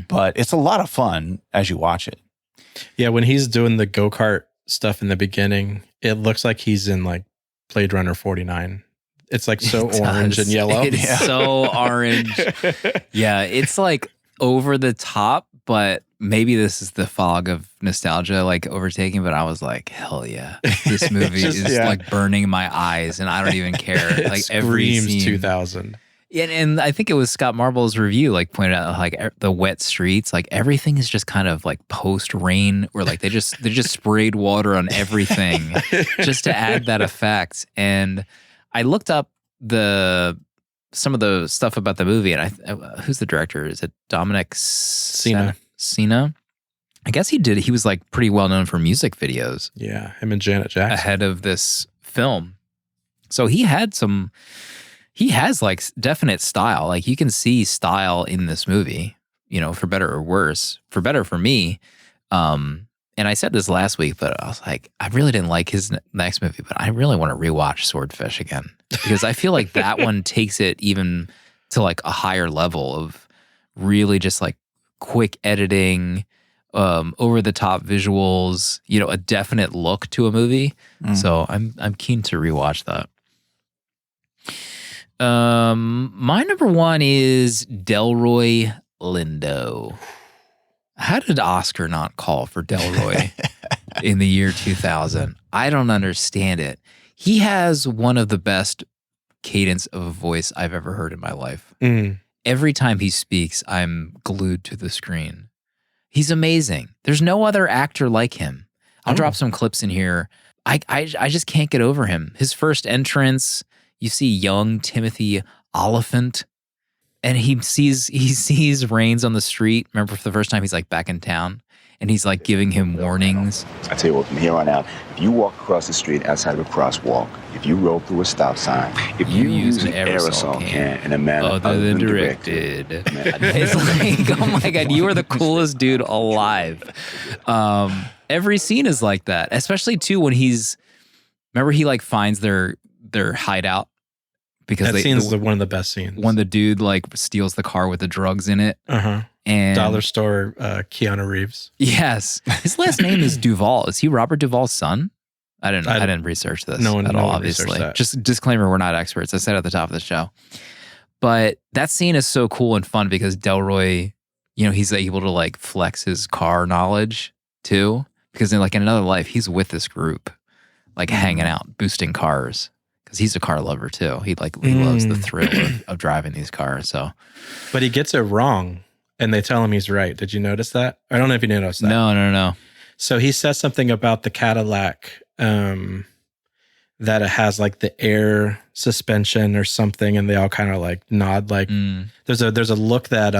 but it's a lot of fun as you watch it. Yeah. When he's doing the go-kart stuff in the beginning, it looks like he's in like Blade Runner 49. It's like so orange and yellow. It's so orange. Yeah. It's like over the top, but maybe this is the fog of nostalgia like overtaking, but I was like, hell yeah, this movie is like burning my eyes and I don't even care. Like every screams scene. 2000. And I think it was Scott Marble's review, like pointed out like the wet streets, like everything is just kind of like post rain, or like they just sprayed water on everything just to add that effect. And I looked up some of the stuff about the movie, and who's the director? Is it Dominic Sena? I guess he was like pretty well known for music videos. Yeah, him and Janet Jackson ahead of this film. So he has like definite style. Like you can see style in this movie, you know, for better or worse. For better for me. And I said this last week, but I was like, I really didn't like his next movie, but I really want to rewatch Swordfish again because I feel like that one takes it even to like a higher level of really just like quick editing, over the top visuals, you know, a definite look to a movie. So I'm keen to rewatch that. My number one is Delroy Lindo. How did Oscar not call for Delroy in the year 2000? I don't understand it. He has one of the best cadence of a voice I've ever heard in my life. Every time he speaks, I'm glued to the screen. He's amazing. There's no other actor like him. I'll drop some clips in here. I just can't get over him. His first entrance, you see young Timothy Oliphant, and he sees Rains on the street. Remember, for the first time, he's like back in town, and he's like giving him warnings. I tell you what, from here on out, if you walk across the street outside of a crosswalk, if you roll through a stop sign, if you use an aerosol can in a manner other than directed. It's like, oh my God, you are the coolest dude alive. Every scene is like that, especially too when remember he like finds their hideout because that scene's one of the best scenes. When the dude like steals the car with the drugs in it. And Dollar Store Keanu Reeves. Yes. His last name is Duvall. Is he Robert Duvall's son? I didn't research this at all, obviously. Just disclaimer, we're not experts. I said at the top of the show. But that scene is so cool and fun because Delroy, you know, he's able to like flex his car knowledge too. Because in another life, he's with this group, like hanging out, boosting cars. Because he's a car lover too. He loves the thrill of driving these cars. So, but he gets it wrong. And they tell him he's right. Did you notice that? I don't know if you noticed that. No. So he says something about the Cadillac that it has like the air suspension or something, and they all kind of like nod. Like there's a look that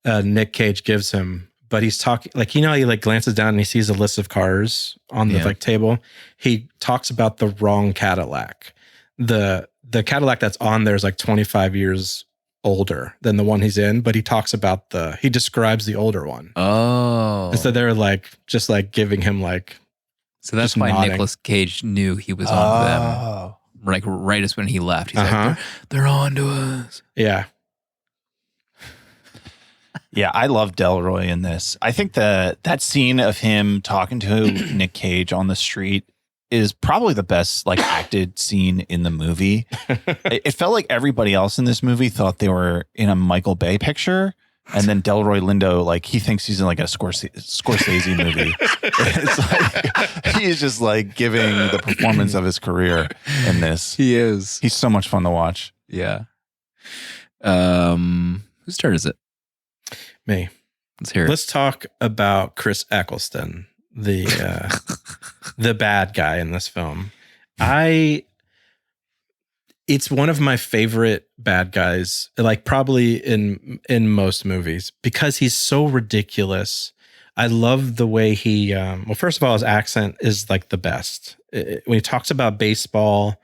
Nick Cage gives him, but he's talking like, you know, he like glances down and he sees a list of cars on the like table. He talks about the wrong Cadillac. The Cadillac that's on there is like 25 years older than the one he's in, but he talks about he describes the older one. Oh. And so they're like, just like giving him like, so that's why nodding. Nicolas Cage knew he was on them. Like right as when he left. He's like, they're on to us. Yeah. Yeah, I love Delroy in this. I think that scene of him talking to Nick Cage on the street is probably the best like acted scene in the movie. It felt like everybody else in this movie thought they were in a Michael Bay picture, and then Delroy Lindo, like he thinks he's in like a Scorsese movie. It's like he's just like giving the performance of his career in this. He is. He's so much fun to watch. Yeah. Whose turn is it? Me. Let's hear it. Let's talk about Chris Eccleston, the bad guy in this film. It's one of my favorite bad guys, like probably in most movies, because he's so ridiculous. I love the way he, well, first of all, his accent is like the best. When he talks about baseball,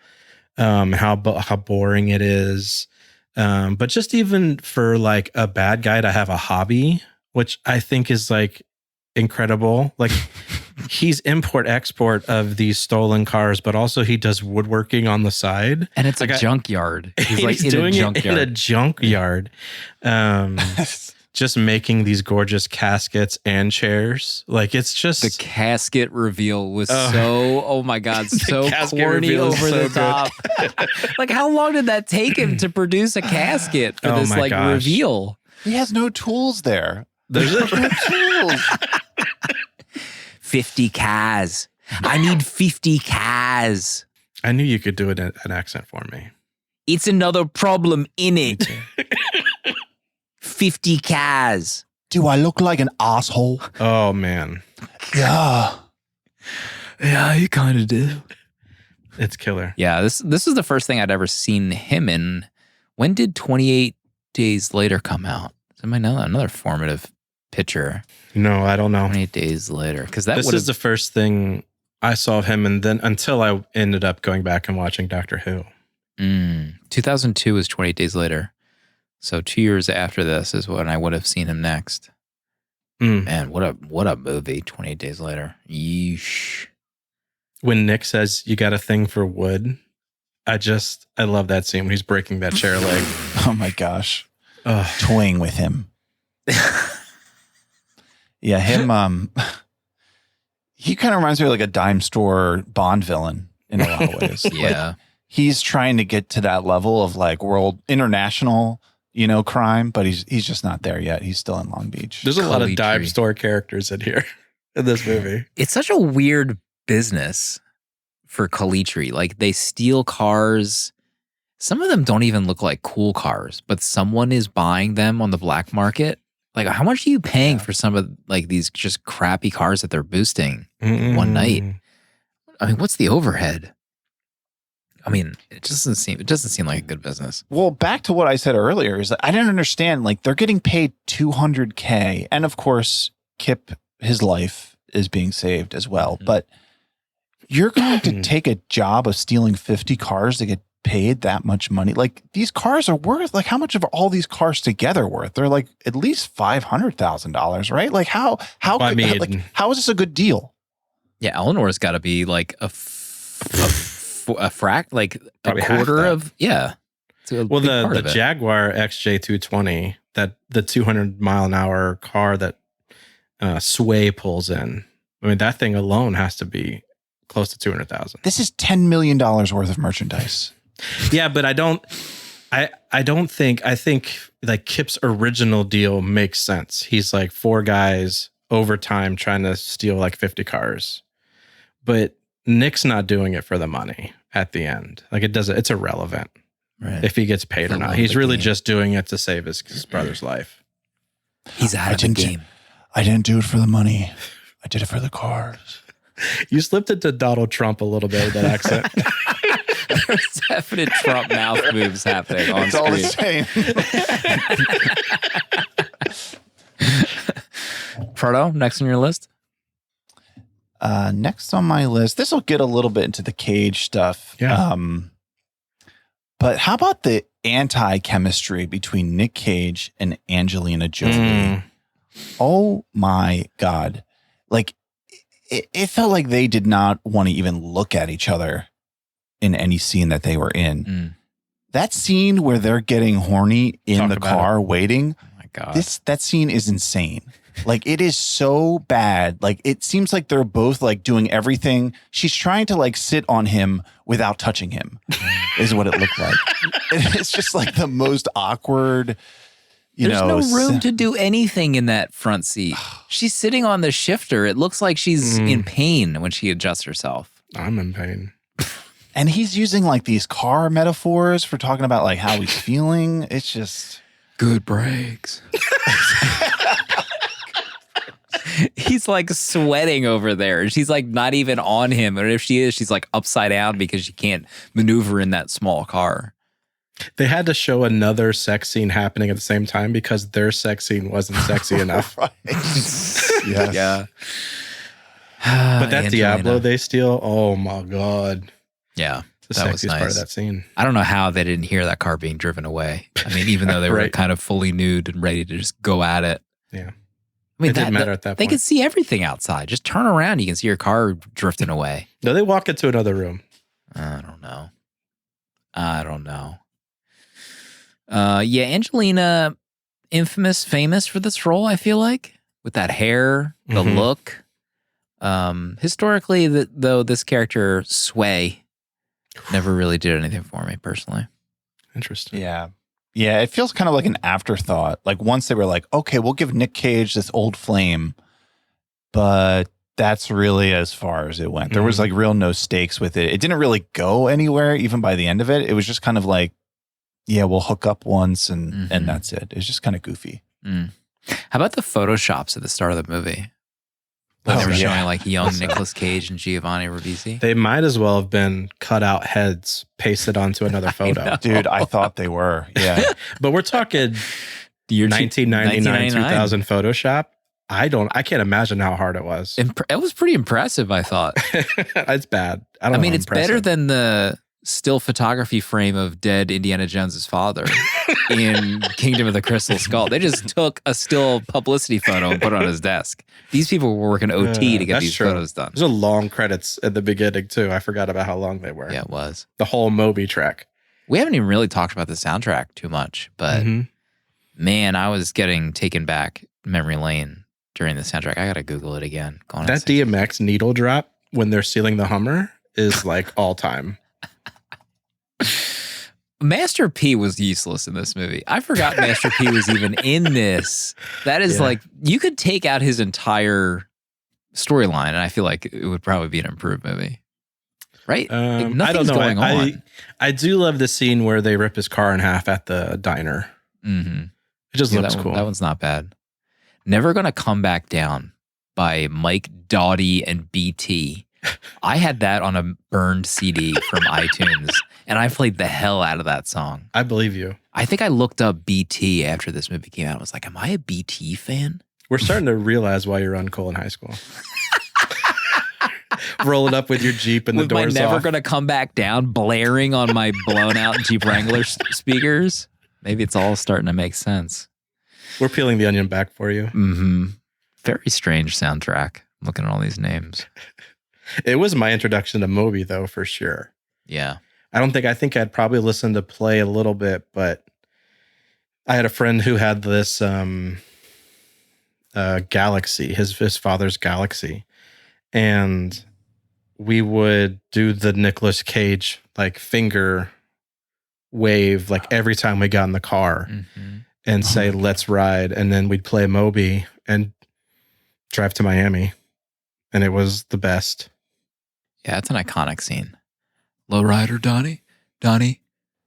how boring it is. But just even for like a bad guy to have a hobby, which I think is like incredible. Like he's import-export of these stolen cars, but also he does woodworking on the side. And it's like a junkyard. He's like doing it in a junkyard. Just making these gorgeous caskets and chairs. Like it's just... The casket reveal was oh my God, so corny over the top. Like how long did that take him to produce a casket for this like reveal? He has no tools there. There's no tools. 50 cars. I need 50 cars. I knew you could do an accent for me. It's another problem in it. 50 cars. Do I look like an asshole? Oh man, Yeah. Yeah, you kind of do. it's killer. Yeah, this is the first thing I'd ever seen him in. When did 28 Days Later come out? Somebody know that? Another formative picture. No, I don't know. 28 Days Later, because that This would is the first thing I saw of him, and then until I ended up going back and watching Doctor Who. 2002 was 28 Days Later. So 2 years after this is when I would have seen him next. Man, what a movie, 28 Days Later. Yeesh. When Nick says you got a thing for wood, I love that scene when he's breaking that chair leg. Oh my gosh. Ugh. Toying with him. Yeah, him, he kind of reminds me of like a dime store Bond villain in a lot of ways. Yeah. Like, he's trying to get to that level of like international, crime, but he's just not there yet. He's still in Long Beach. There's a lot of Calitri. dime store characters in here in this movie. It's such a weird business for Calitri. Like, they steal cars. Some of them don't even look like cool cars, but someone is buying them on the black market. Like, how much are you paying for some of like these just crappy cars that they're boosting one night? I mean, what's the overhead? I mean, it doesn't seem like a good business. Well, back to what I said earlier is that I didn't understand, like, they're getting paid $200K. And of course, Kip, his life is being saved as well. But you're going to take a job of stealing 50 cars to get paid that much money. Like, these cars are worth, like, how much of all these cars together worth? They're like at least $500,000, right? Like, how is this a good deal? Yeah, Eleanor's got to be like a Probably quarter of, yeah. Well, the Jaguar XJ220, that the 200 mile an hour car that Sway pulls in. I mean, that thing alone has to be close to 200,000. This is $10 million worth of merchandise. Yeah, but I think like Kip's original deal makes sense. He's like 4 guys overtime trying to steal like 50 cars. But Nick's not doing it for the money at the end. Like, it's irrelevant if he gets paid or not. He's really just doing it to save his brother's life. He's out of the game. I didn't do it for the money. I did it for the cars. You slipped into Donald Trump a little bit with that accent. There's definite Trump mouth moves happening on It's all the screen. same. Proto, next on your list? Next on my list, this will get a little bit into the Cage stuff. Yeah. But how about the anti-chemistry between Nick Cage and Angelina Jolie? Oh my God. Like, it felt like they did not want to even look at each other in any scene that they were in. That scene where they're getting horny in the car waiting. Oh my God. That scene is insane. Like, it is so bad. Like, it seems like they're both like doing everything. She's trying to like sit on him without touching him is what it looked like. It's just like the most awkward, There's no room to do anything in that front seat. She's sitting on the shifter. It looks like she's in pain when she adjusts herself. I'm in pain. And he's using like these car metaphors for talking about like how he's feeling. It's just good brakes. He's like sweating over there. She's like not even on him. And if she is, she's like upside down because she can't maneuver in that small car. They had to show another sex scene happening at the same time because their sex scene wasn't sexy enough. Yes. Yeah. But that Diablo they steal, oh my God. Yeah. The that was sexiest nice. part of that scene. I don't know how they didn't hear that car being driven away. I mean, even though they were Right. kind of fully nude and ready to just go at it. Yeah. I mean, It didn't matter at that They point. could see everything outside. Just turn around. You can see your car drifting away. No, they walk into another room. I don't know. Yeah, Angelina, famous for this role, I feel like, with that hair, the look. Historically, though, this character, Sway, never really did anything for me personally. Interesting. Yeah. Yeah, it feels kind of like an afterthought. Like, once they were like, okay, we'll give Nick Cage this old flame, but that's really as far as it went. There was like real no stakes with it. It didn't really go anywhere, even by the end of it. It was just kind of like, yeah, we'll hook up once and that's it. It's just kind of goofy. How about the photoshops at the start of the movie? When they were showing like young Nicolas Cage and Giovanni Ribisi. They might as well have been cut out heads pasted onto another photo. Dude, I thought they were. Yeah. But we're talking year 1999, 2000 Photoshop. I can't imagine how hard it was. It was pretty impressive, I thought. It's bad. I mean, it's better than the still photography frame of dead Indiana Jones's father in Kingdom of the Crystal Skull. They just took a still publicity photo and put it on his desk. These people were working OT to get these photos done. There's a long credits at the beginning too. I forgot about how long they were. Yeah, it was. The whole Moby track. We haven't even really talked about the soundtrack too much, but man, I was getting taken back memory lane during the soundtrack. I got to Google it again. That DMX needle drop when they're stealing the Hummer is like all time. Master P was useless in this movie. I forgot Master P was even in this. That is like, you could take out his entire storyline and I feel like it would probably be an improved movie. Right? Like nothing's going on. I do love the scene where they rip his car in half at the diner. It just looks cool. That one's not bad. Never Gonna Come Back Down by Mike Doughty and BT. I had that on a burned CD from iTunes, and I played the hell out of that song. I believe you. I think I looked up BT after this movie came out. I was like, am I a BT fan? We're starting to realize why you're uncool in high school. Rolling up with your Jeep and the doors off. Never Gonna Come Back Down blaring on my blown out Jeep Wrangler speakers. Maybe it's all starting to make sense. We're peeling the onion back for you. Very strange soundtrack. I'm looking at all these names. It was my introduction to Moby, though, for sure. Yeah. I think I'd probably listened to Play a little bit, but I had a friend who had this Galaxy, his father's Galaxy. And we would do the Nicolas Cage, like, finger wave, like, every time we got in the car and say, let's ride. And then we'd play Moby and drive to Miami. And it was the best. Yeah, it's an iconic scene. Lowrider, Donnie.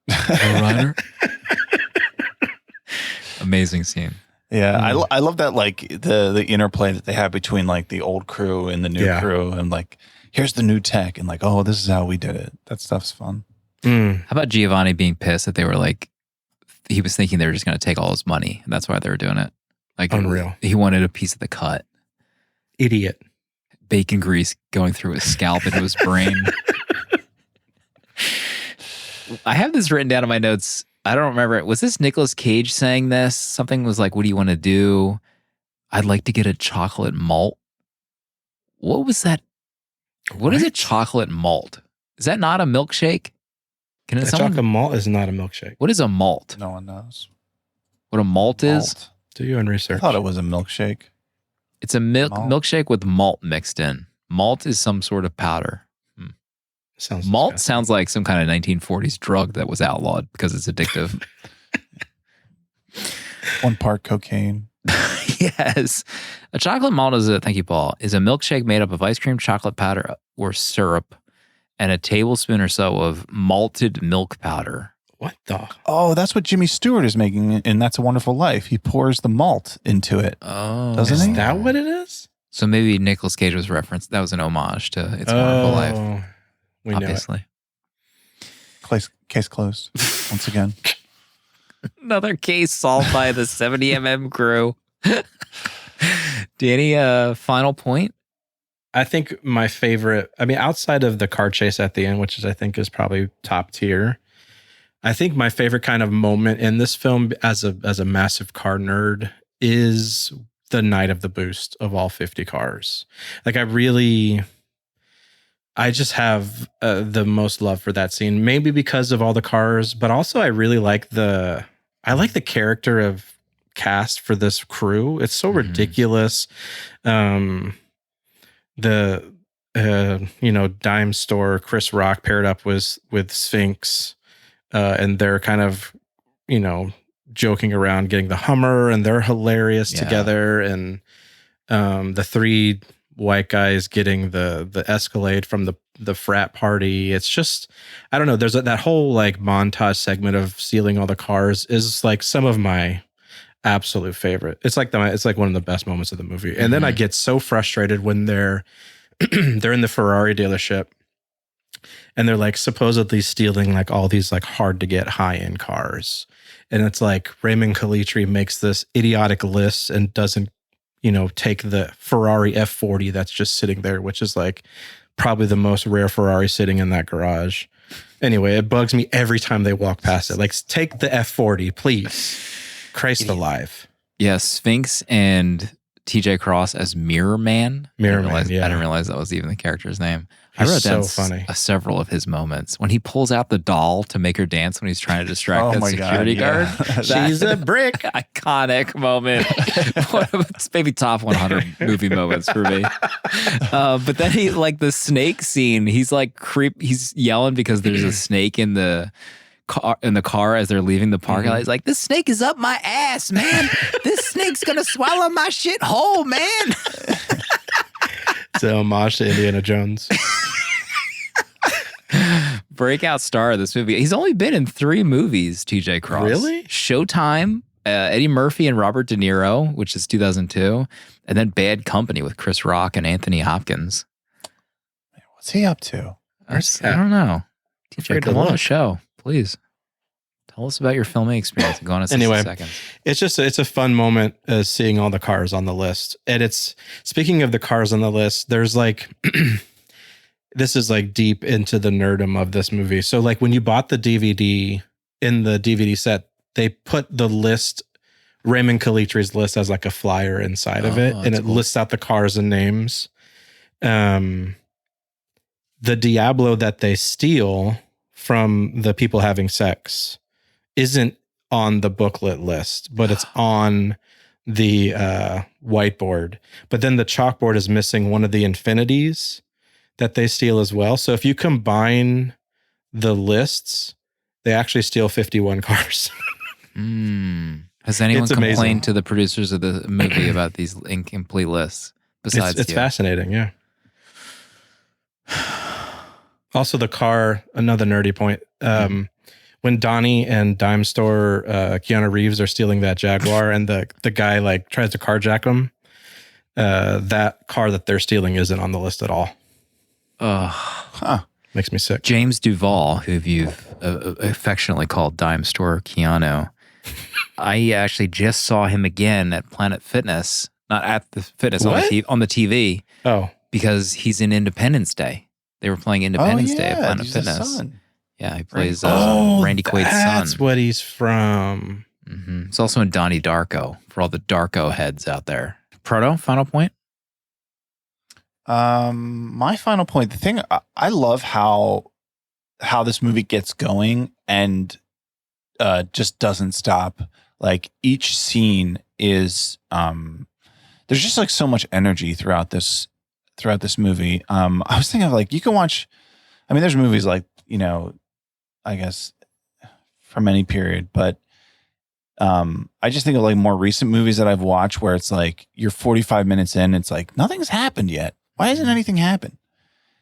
Lowrider. Amazing scene. Yeah, I love that, like, the interplay that they have between, like, the old crew and the new crew. And, like, here's the new tech. And, like, oh, this is how we did it. That stuff's fun. How about Giovanni being pissed that they were, like, he was thinking they were just going to take all his money. And that's why they were doing it. Like, unreal. He wanted a piece of the cut. Idiot. Bacon grease going through his scalp into his brain. I have this written down in my notes. I don't remember. Was this Nicolas Cage saying this? Something was like, what do you want to do? I'd like to get a chocolate malt. What was that? What is a chocolate malt? Is that not a milkshake? Chocolate malt is not a milkshake. What is a malt? No one knows. What a malt is? Do your own research. I thought it was a milkshake. It's a milkshake with malt mixed in. Malt is some sort of powder. Malt sounds like some kind of 1940s drug that was outlawed because it's addictive. 1 part cocaine. Yes. A chocolate malt thank you, Paul, is a milkshake made up of ice cream, chocolate powder, or syrup, and a tablespoon or so of malted milk powder. What the? Oh, that's what Jimmy Stewart is making in That's a Wonderful Life. He pours the malt into it. Oh. Doesn't he? Is that what it is? So maybe Nicolas Cage was referenced. That was an homage to It's a Wonderful Life. We obviously. Case closed. Once again. Another case solved by the 70mm crew. Danny, final point? I think my favorite, outside of the car chase at the end, which I think is probably top tier, I think my favorite kind of moment in this film as a massive car nerd is the night of the boost of all 50 cars. Like, I just have the most love for that scene, maybe because of all the cars, but also I really like the character of cast for this crew. It's so ridiculous. The dime store Chris Rock paired up with Sphinx, and they're kind of, joking around getting the Hummer, and they're hilarious together. And the 3 white guys getting the Escalade from the frat party. It's just, I don't know. There's that whole like montage segment of stealing all the cars is like some of my absolute favorite. It's like one of the best moments of the movie. And then I get so frustrated when they're in the Ferrari dealership and they're like supposedly stealing like all these like hard to get high end cars. And it's like Raymond Calitri makes this idiotic list and doesn't, take the Ferrari F40 that's just sitting there, which is like probably the most rare Ferrari sitting in that garage. Anyway, it bugs me every time they walk past it. Like, take the F40, please. Christ alive. Yeah, Sphinx and TJ Cross as Mirror Man. I didn't realize that was even the character's name. I wrote down several of his moments. When he pulls out the doll to make her dance when he's trying to distract that security guard. She's a brick. Iconic moment. It's maybe top 100 movie moments for me. But then he, like the snake scene, he's like he's yelling because there's a snake in the car as they're leaving the parking lot. He's like, this snake is up my ass, man. This snake's gonna swallow my shit whole, man. It's an homage to Indiana Jones. Breakout star of this movie. He's only been in 3 movies, TJ Cross. Really? Showtime, Eddie Murphy and Robert De Niro, which is 2002, and then Bad Company with Chris Rock and Anthony Hopkins. What's he up to? I don't know. TJ, come on the show, please. Tell us about your filming experience and go on in 60 seconds. It's a fun moment seeing all the cars on the list. And it's, speaking of the cars on the list, there's like, this is like deep into the nerdum of this movie. So like when you bought the DVD, in the DVD set, they put the list, Raymond Calitri's list, as like a flyer inside of it. And it lists out the cars and names. The Diablo that they steal from the people having sex isn't on the booklet list, but it's on the whiteboard. But then the chalkboard is missing one of the infinities that they steal as well. So if you combine the lists, they actually steal 51 cars. Has anyone complained to the producers of the movie about these incomplete lists? Besides, it's fascinating, yeah. Also, the car, another nerdy point. When Donnie and Dime Store, Keanu Reeves are stealing that Jaguar, and the guy like tries to carjack them, that car that they're stealing isn't on the list at all. Makes me sick. James Duvall, who you've affectionately called Dime Store Keanu, I actually just saw him again at Planet Fitness, not at the fitness, on the TV. Oh, because he's in Independence Day. They were playing Independence Day at Planet Fitness. Yeah, he plays Randy Quaid's son. That's what he's from. It's also in Donnie Darko, for all the Darko heads out there. Proto, final point? My final point, the thing, I love how this movie gets going and just doesn't stop. Like each scene is, there's just like so much energy throughout this movie. I was thinking of like, you can watch, I mean, there's movies like, I guess from any period, but I just think of like more recent movies that I've watched where it's like you're 45 minutes in, it's like nothing's happened yet. Why hasn't anything happened?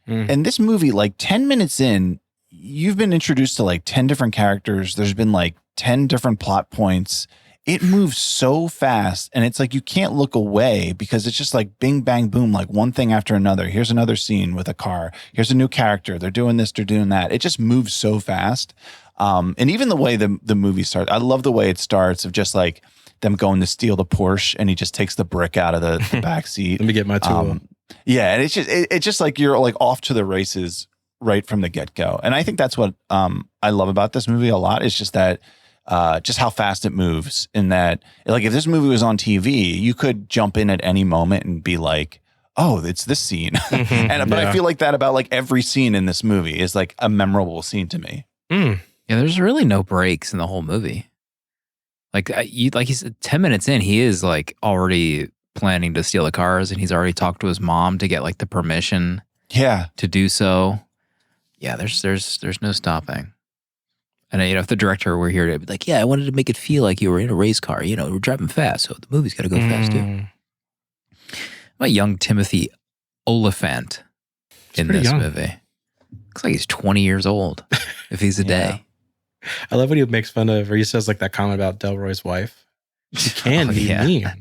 And this movie, like 10 minutes in, you've been introduced to like 10 different characters. There's been like 10 different plot points. It moves so fast, and it's like you can't look away because it's just like bing, bang, boom, like one thing after another. Here's another scene with a car. Here's a new character. They're doing this, they're doing that. It just moves so fast. And even the way the movie starts, I love the way it starts of just like them going to steal the Porsche, and he just takes the brick out of the back seat. Let me get my tool. Yeah, and it's just like you're like off to the races right from the get-go. And I think that's what I love about this movie a lot, is just that just how fast it moves, in that like if this movie was on TV, you could jump in at any moment and be like, oh, it's this scene. But I feel like that about like every scene in this movie is like a memorable scene to me. Yeah, there's really no breaks in the whole movie. Like he's 10 minutes in, he is like already planning to steal the cars, and he's already talked to his mom to get like the permission to do so. Yeah, there's no stopping. And if the director were here to be like, yeah, I wanted to make it feel like you were in a race car, we're driving fast, so the movie's got to go fast too. What about young Timothy Oliphant in pretty this young. movie. Looks like he's 20 years old if he's a day. I love when he makes fun of, or he says like that comment about Delroy's wife. She can be mean.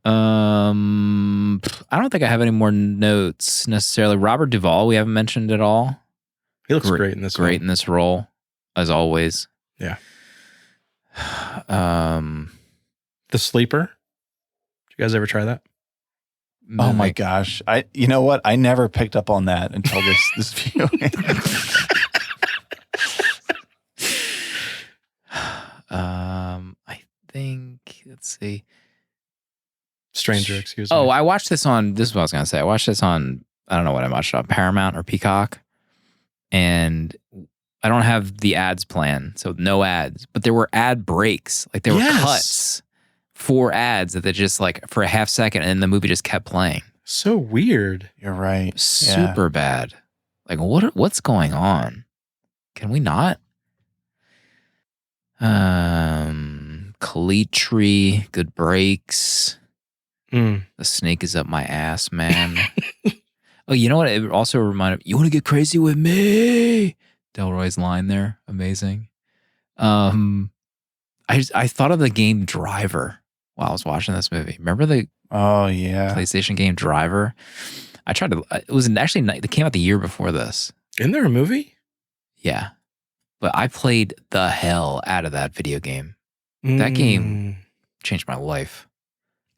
I don't think I have any more notes necessarily. Robert Duvall, we haven't mentioned at all. He looks great in this. Great film. in this role, as always. Yeah. The Sleeper. Did you guys ever try that? Oh my gosh. You know what? I never picked up on that until this viewing. I think, let's see. Stranger, excuse me. Oh, I watched this on, this is what I was going to say. I watched this on, I don't know what I watched on, Paramount or Peacock. And I don't have the ads plan, so no ads. But there were ad breaks. Like there were cuts for ads that they just like for a half second and then the movie just kept playing. So weird. You're right. Super bad. Like what's going on? Can we not? Calitri, good breaks. The snake is up my ass, man. Oh, you know what? It also reminded me, you want to get crazy with me? Delroy's line there. Amazing. I thought of the game Driver while I was watching this movie. Remember the PlayStation game Driver? I tried to, it was actually, it came out the year before this. Isn't there a movie? Yeah. But I played the hell out of that video game. That game changed my life.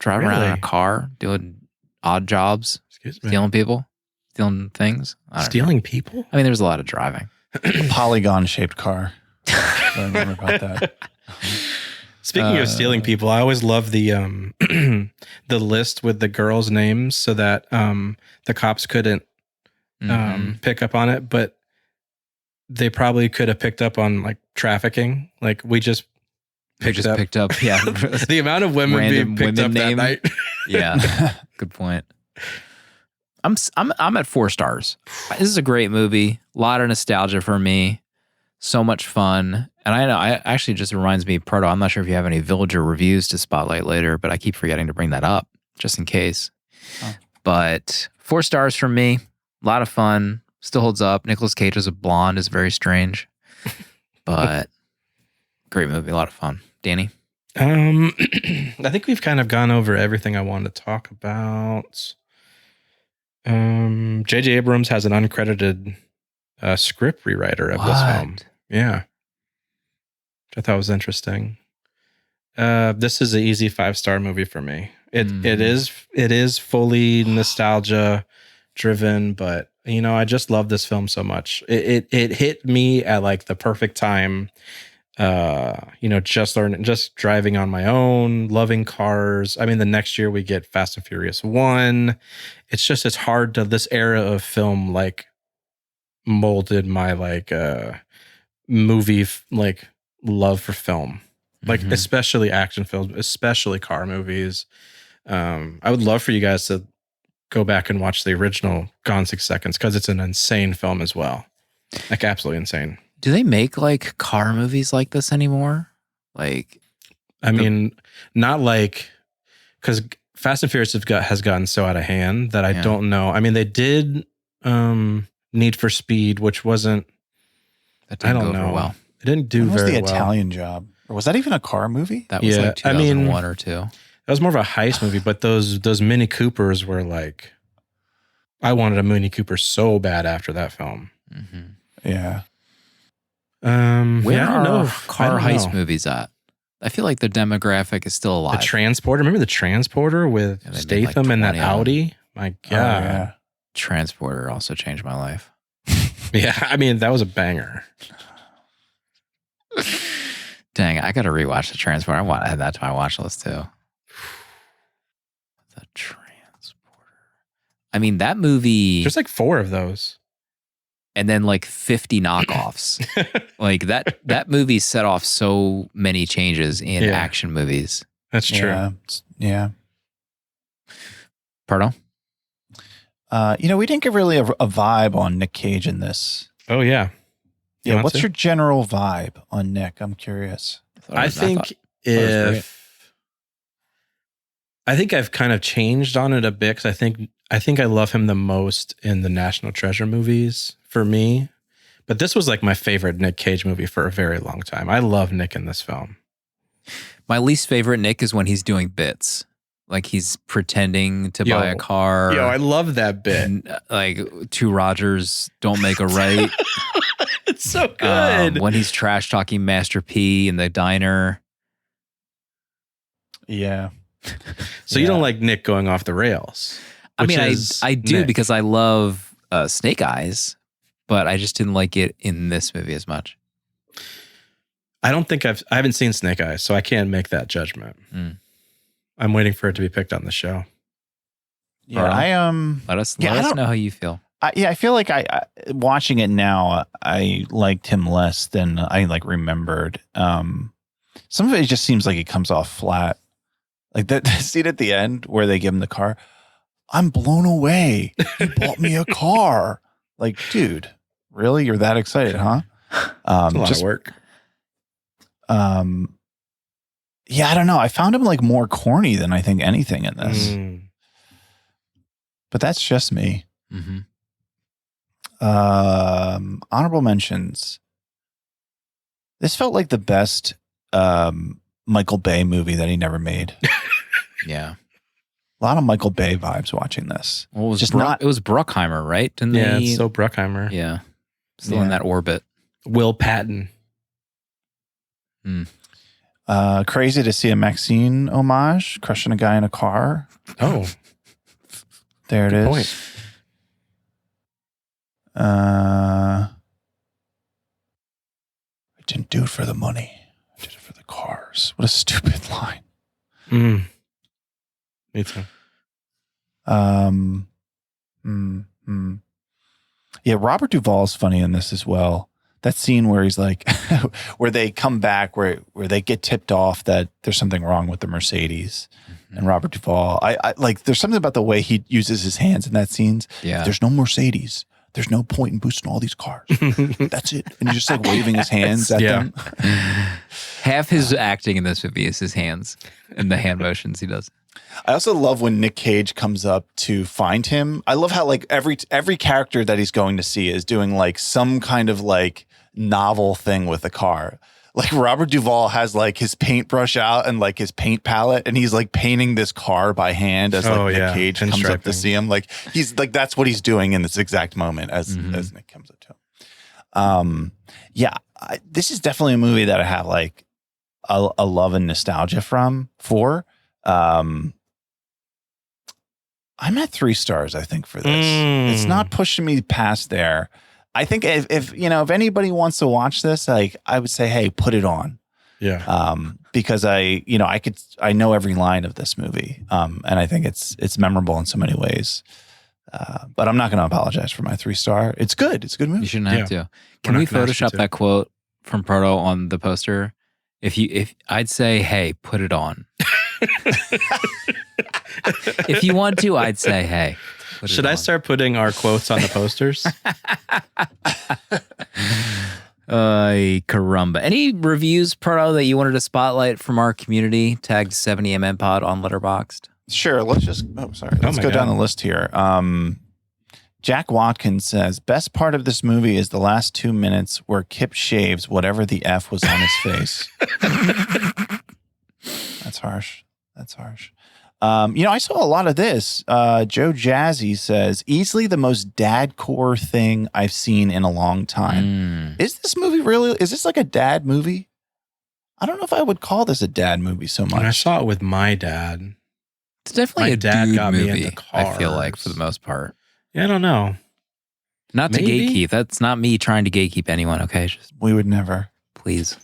Driving around in a car, doing odd jobs, stealing people, stealing things. Stealing people? I mean, there's a lot of driving. A polygon-shaped car. I remember about that. Speaking of stealing people, I always love the the list with the girls' names so that the cops couldn't pick up on it, but they probably could have picked up on like trafficking. Like we just picked up yeah, the amount of women being picked up that night. Yeah, good point. I'm at 4 stars. This is a great movie. A lot of nostalgia for me. So much fun. And I know, I actually just reminds me, Proto, I'm not sure if you have any Villager reviews to spotlight later, but I keep forgetting to bring that up just in case. Oh. But 4 stars from me. A lot of fun. Still holds up. Nicolas Cage as a blonde is very strange. But great movie. A lot of fun. Danny? I think we've kind of gone over everything I wanted to talk about. J.J. Abrams has an uncredited script rewriter of this film. Yeah. Which I thought was interesting. This is an easy 5-star movie for me. It is fully nostalgia driven, but you know, I just love this film so much. It hit me at like the perfect time. You know, just driving on my own, loving cars. I mean, the next year we get Fast and Furious 1. It's hard to, this era of film like molded my like movie like love for film, like especially action films, especially car movies. I would love for you guys to go back and watch the original Gone 6 Seconds because it's an insane film as well, like absolutely insane. Do they make like car movies like this anymore? Like, I mean, not like, because Fast and Furious has gotten so out of hand that I don't know. I mean, they did Need for Speed, which wasn't. That didn't go over well. It didn't do very well. What was the Italian Job? Or was that even a car movie? That was like 2001 or 2. That was more of a heist movie, but those Mini Coopers were like, I wanted a Mini Cooper so bad after that film. Yeah. Where are car heist movies at? I feel like the demographic is still alive. The Transporter. Remember the Transporter with Statham and that Audi? My God. Oh, yeah. Transporter also changed my life. Yeah, I mean, that was a banger. Dang, I got to rewatch the Transporter. I want to add that to my watch list too. The Transporter. I mean, that movie. There's like 4 of those. And then like 50 knockoffs. Like that movie set off so many changes in action movies. That's true. Yeah. Pardon? You know, we didn't get really a vibe on Nick Cage in this. Oh, yeah. Yeah, what's your general vibe on Nick? I'm curious. I think if I think I've kind of changed on it a bit because I think I love him the most in the National Treasure movies for me. But this was like my favorite Nick Cage movie for a very long time. I love Nick in this film. My least favorite Nick is when he's doing bits. Like he's pretending to buy a car. Yo, I love that bit. And, like two Rogers don't make a right. It's so good. When he's trash talking Master P in the diner. Yeah. So you don't like Nick going off the rails? I mean, I do Nick. because I love Snake Eyes, but I just didn't like it in this movie as much. I don't think I haven't seen Snake Eyes, so I can't make that judgment. I'm waiting for it to be picked on the show. Yeah, let us know how you feel. I feel like I watching it now, I liked him less than I like remembered. Some of it just seems like it comes off flat. Like that scene at the end where they give him the car. I'm blown away. You bought me a car. Like, dude, really? You're that excited, huh? It's a lot of work. Yeah, I don't know. I found him like more corny than I think anything in this. But that's just me. Mm-hmm. Honorable mentions. This felt like the best Michael Bay movie that he never made. Yeah. A lot of Michael Bay vibes watching this. Well, it was just it was Bruckheimer, right? Didn't Yeah, they? it's so Bruckheimer. Yeah. Still in that orbit. Will Patton. Crazy to see a Maxine homage, crushing a guy in a car. Oh. There it Good is. point. I didn't do it for the money. I did it for the cars. What a stupid line. Me too. Yeah, Robert Duvall's funny in this as well. That scene where he's like, where they come back, where they get tipped off that there's something wrong with the Mercedes, and Robert Duvall. I like. There's something about the way he uses his hands in that scene. Yeah. There's no Mercedes. There's no point in boosting all these cars. That's it. And he's just like waving his hands at them. Half his acting in this movie is his hands and the hand motions he does. I also love when Nick Cage comes up to find him. I love how like every character that he's going to see is doing like some kind of like novel thing with the car. Like Robert Duvall has like his paintbrush out and like his paint palette, and he's like painting this car by hand as like Nick Cage comes up to see him. Like he's like that's what he's doing in this exact moment as Nick comes up to him. This is definitely a movie that I have like a love and nostalgia for. I'm at 3 stars, I think, for this. It's not pushing me past there. I think if anybody wants to watch this, like I would say, hey, put it on. Yeah. Because I know every line of this movie. And I think it's memorable in so many ways. But I'm not going to apologize for my 3-star. It's good. It's a good movie. You shouldn't have to. Can we Photoshop that quote from Proto on the poster? If I'd say, hey, put it on. If you want to, I'd say, hey. Should I start putting our quotes on the posters? Caramba. Any reviews, Proto, that you wanted to spotlight from our community? Tagged 70mm Pod on Letterboxd. Sure. Let's go down the list here. Jack Watkins says, best part of this movie is the last 2 minutes where Kip shaves whatever the F was on his face. That's harsh. I saw a lot of this. Joe Jazzy says, easily the most dad core thing I've seen in a long time. Is this like a dad movie? I don't know if I would call this a dad movie so much. And I saw it with my dad. It's definitely my a dad dude got movie, me into I feel like, for the most part. Yeah, I don't know. Not to Maybe? gatekeep. That's not me trying to gatekeep anyone, okay? Just We would never. please.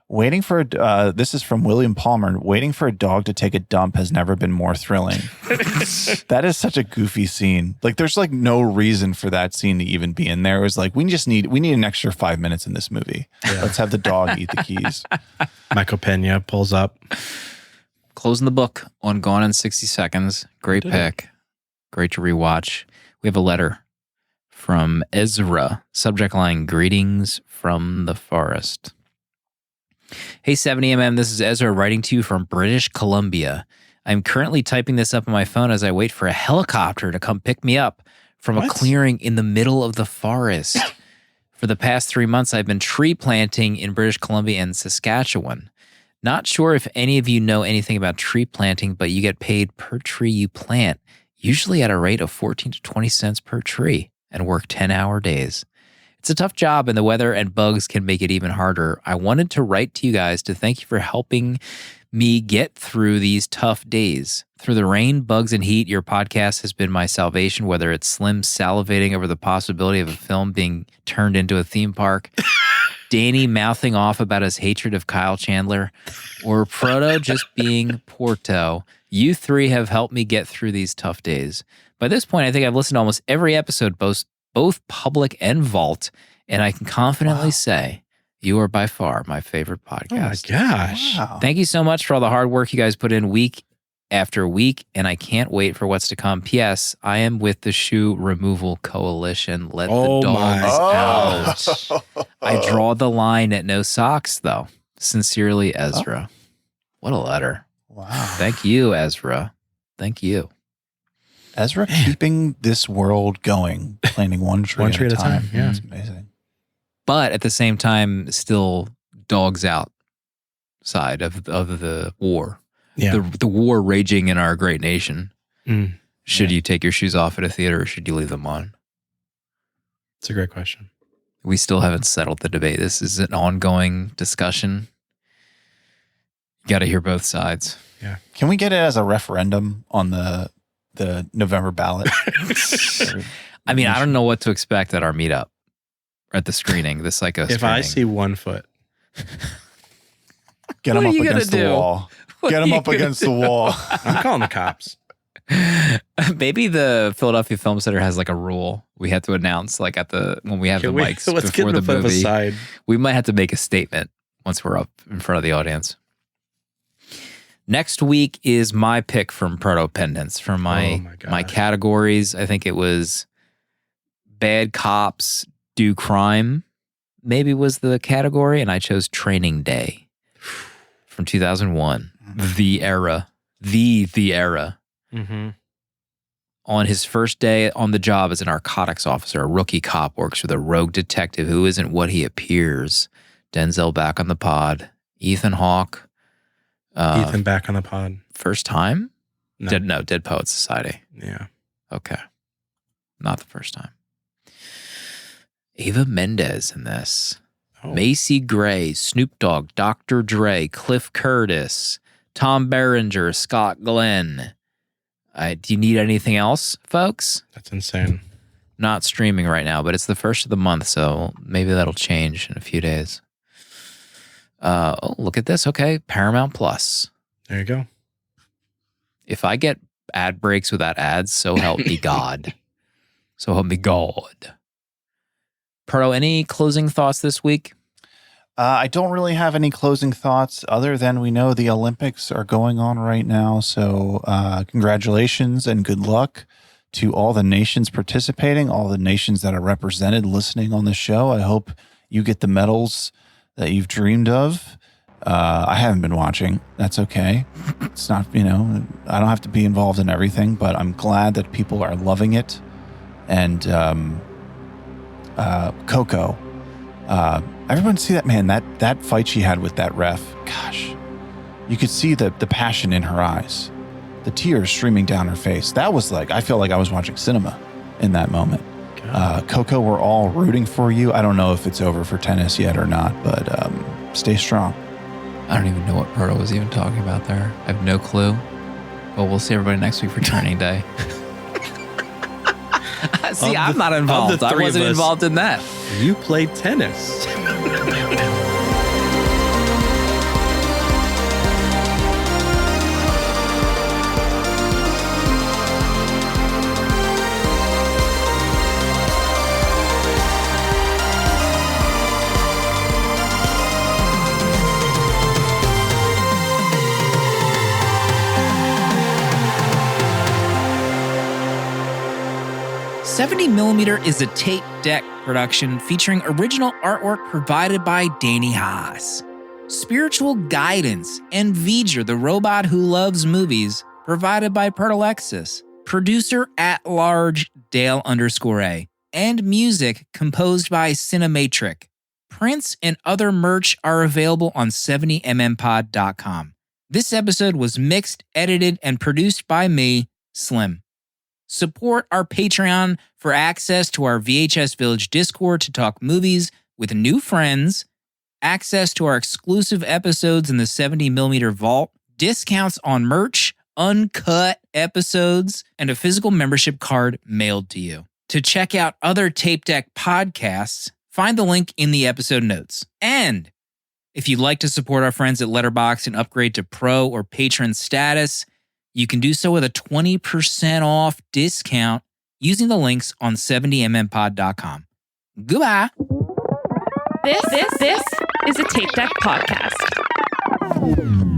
Waiting for this is from William Palmer. Waiting for a dog to take a dump has never been more thrilling. That is such a goofy scene. Like there's like no reason for that scene to even be in there. It was like we need an extra 5 minutes in this movie. Yeah. Let's have the dog eat the keys. Michael Pena pulls up. Closing the book on Gone in 60 Seconds. Great pick. Great to rewatch. We have a letter from Ezra. Subject line, greetings from the forest. Hey, 70mm, this is Ezra writing to you from British Columbia. I'm currently typing this up on my phone as I wait for a helicopter to come pick me up from a clearing in the middle of the forest. For the past 3 months, I've been tree planting in British Columbia and Saskatchewan. Not sure if any of you know anything about tree planting, but you get paid per tree you plant, usually at a rate of 14 to 20 cents per tree, and work 10-hour days. It's a tough job, and the weather and bugs can make it even harder. I wanted to write to you guys to thank you for helping me get through these tough days. Through the rain, bugs, and heat, your podcast has been my salvation, whether it's Slim salivating over the possibility of a film being turned into a theme park, Danny mouthing off about his hatred of Kyle Chandler, or Proto just being Porto. You three have helped me get through these tough days. By this point, I think I've listened to almost every episode, both public and vault, and I can confidently say you are by far my favorite podcast. Oh my gosh. Wow. Thank you so much for all the hard work you guys put in week after week, and I can't wait for what's to come. P.S. I am with the Shoe Removal Coalition. Let the dogs out. I draw the line at no socks, though. Sincerely, Ezra. What a letter. Wow. Thank you, Ezra. Thank you. Ezra keeping this world going, planting one tree at a time. Yeah. It's amazing. But at the same time, still dogs out side of the war. Yeah. The war raging in our great nation. Mm. Should you take your shoes off at a theater or should you leave them on? It's a great question. We still haven't settled the debate. This is an ongoing discussion. You got to hear both sides. Yeah. Can we get it as a referendum on the November ballot? I mean, I don't know what to expect at our meetup or at the screening, the psycho If screening. I see 1 foot, Get What him are up you gonna against the do? wall. What Get are him you up gonna against do? the wall. I'm calling the cops. Maybe the Philadelphia Film Center has like a rule we have to announce like when we have the mics Let's get before in the the foot of a movie. side. We might have to make a statement once we're up in front of the audience. Next week is my pick from Proto Pendants for my categories. I think it was Bad Cops Do Crime, maybe was the category, and I chose Training Day from 2001. The era. The era. Mm-hmm. On his first day on the job as a narcotics officer, a rookie cop works with a rogue detective who isn't what he appears. Denzel back on the pod. Ethan Hawke. Ethan back on the pod. First time? No. Dead Poets Society. Yeah. Okay. Not the first time. Eva Mendes in this. Oh. Macy Gray, Snoop Dogg, Dr. Dre, Cliff Curtis, Tom Berenger, Scott Glenn. Do you need anything else, folks? That's insane. Not streaming right now, but it's the first of the month, so maybe that'll change in a few days. Look at this. Okay, Paramount Plus. There you go. If I get ad breaks without ads, so help me God. So help me God. Pro, any closing thoughts this week? I don't really have any closing thoughts other than we know the Olympics are going on right now. So congratulations and good luck to all the nations participating, all the nations that are represented listening on the show. I hope you get the medals that you've dreamed of. I haven't been watching. That's okay. It's not, I don't have to be involved in everything, but I'm glad that people are loving it. And Coco, everyone see that, man, that fight she had with that ref. Gosh, you could see the passion in her eyes, the tears streaming down her face. That was like, I feel like I was watching cinema in that moment. Coco, we're all rooting for you. I don't know if it's over for tennis yet or not, but stay strong. I don't even know what Proto was even talking about there. I have no clue. Well, we'll see everybody next week for Training Day. See, I'm not involved. I wasn't involved in that. You played tennis. $70mm is a tape deck production featuring original artwork provided by Danny Haas. spiritual guidance, and V'ger, the robot who loves movies, provided by Pertalexis. Producer at large, Dale_A. And music composed by Cinematrix. Prints and other merch are available on 70mmpod.com. This episode was mixed, edited, and produced by me, Slim. Support our Patreon for access to our VHS Village Discord to talk movies with new friends, access to our exclusive episodes in the 70mm vault, discounts on merch, uncut episodes, and a physical membership card mailed to you. To check out other Tape Deck podcasts, find the link in the episode notes. And if you'd like to support our friends at Letterboxd and upgrade to pro or patron status, you can do so with a 20% off discount using the links on 70mmpod.com. Goodbye. This is a Tape Deck podcast.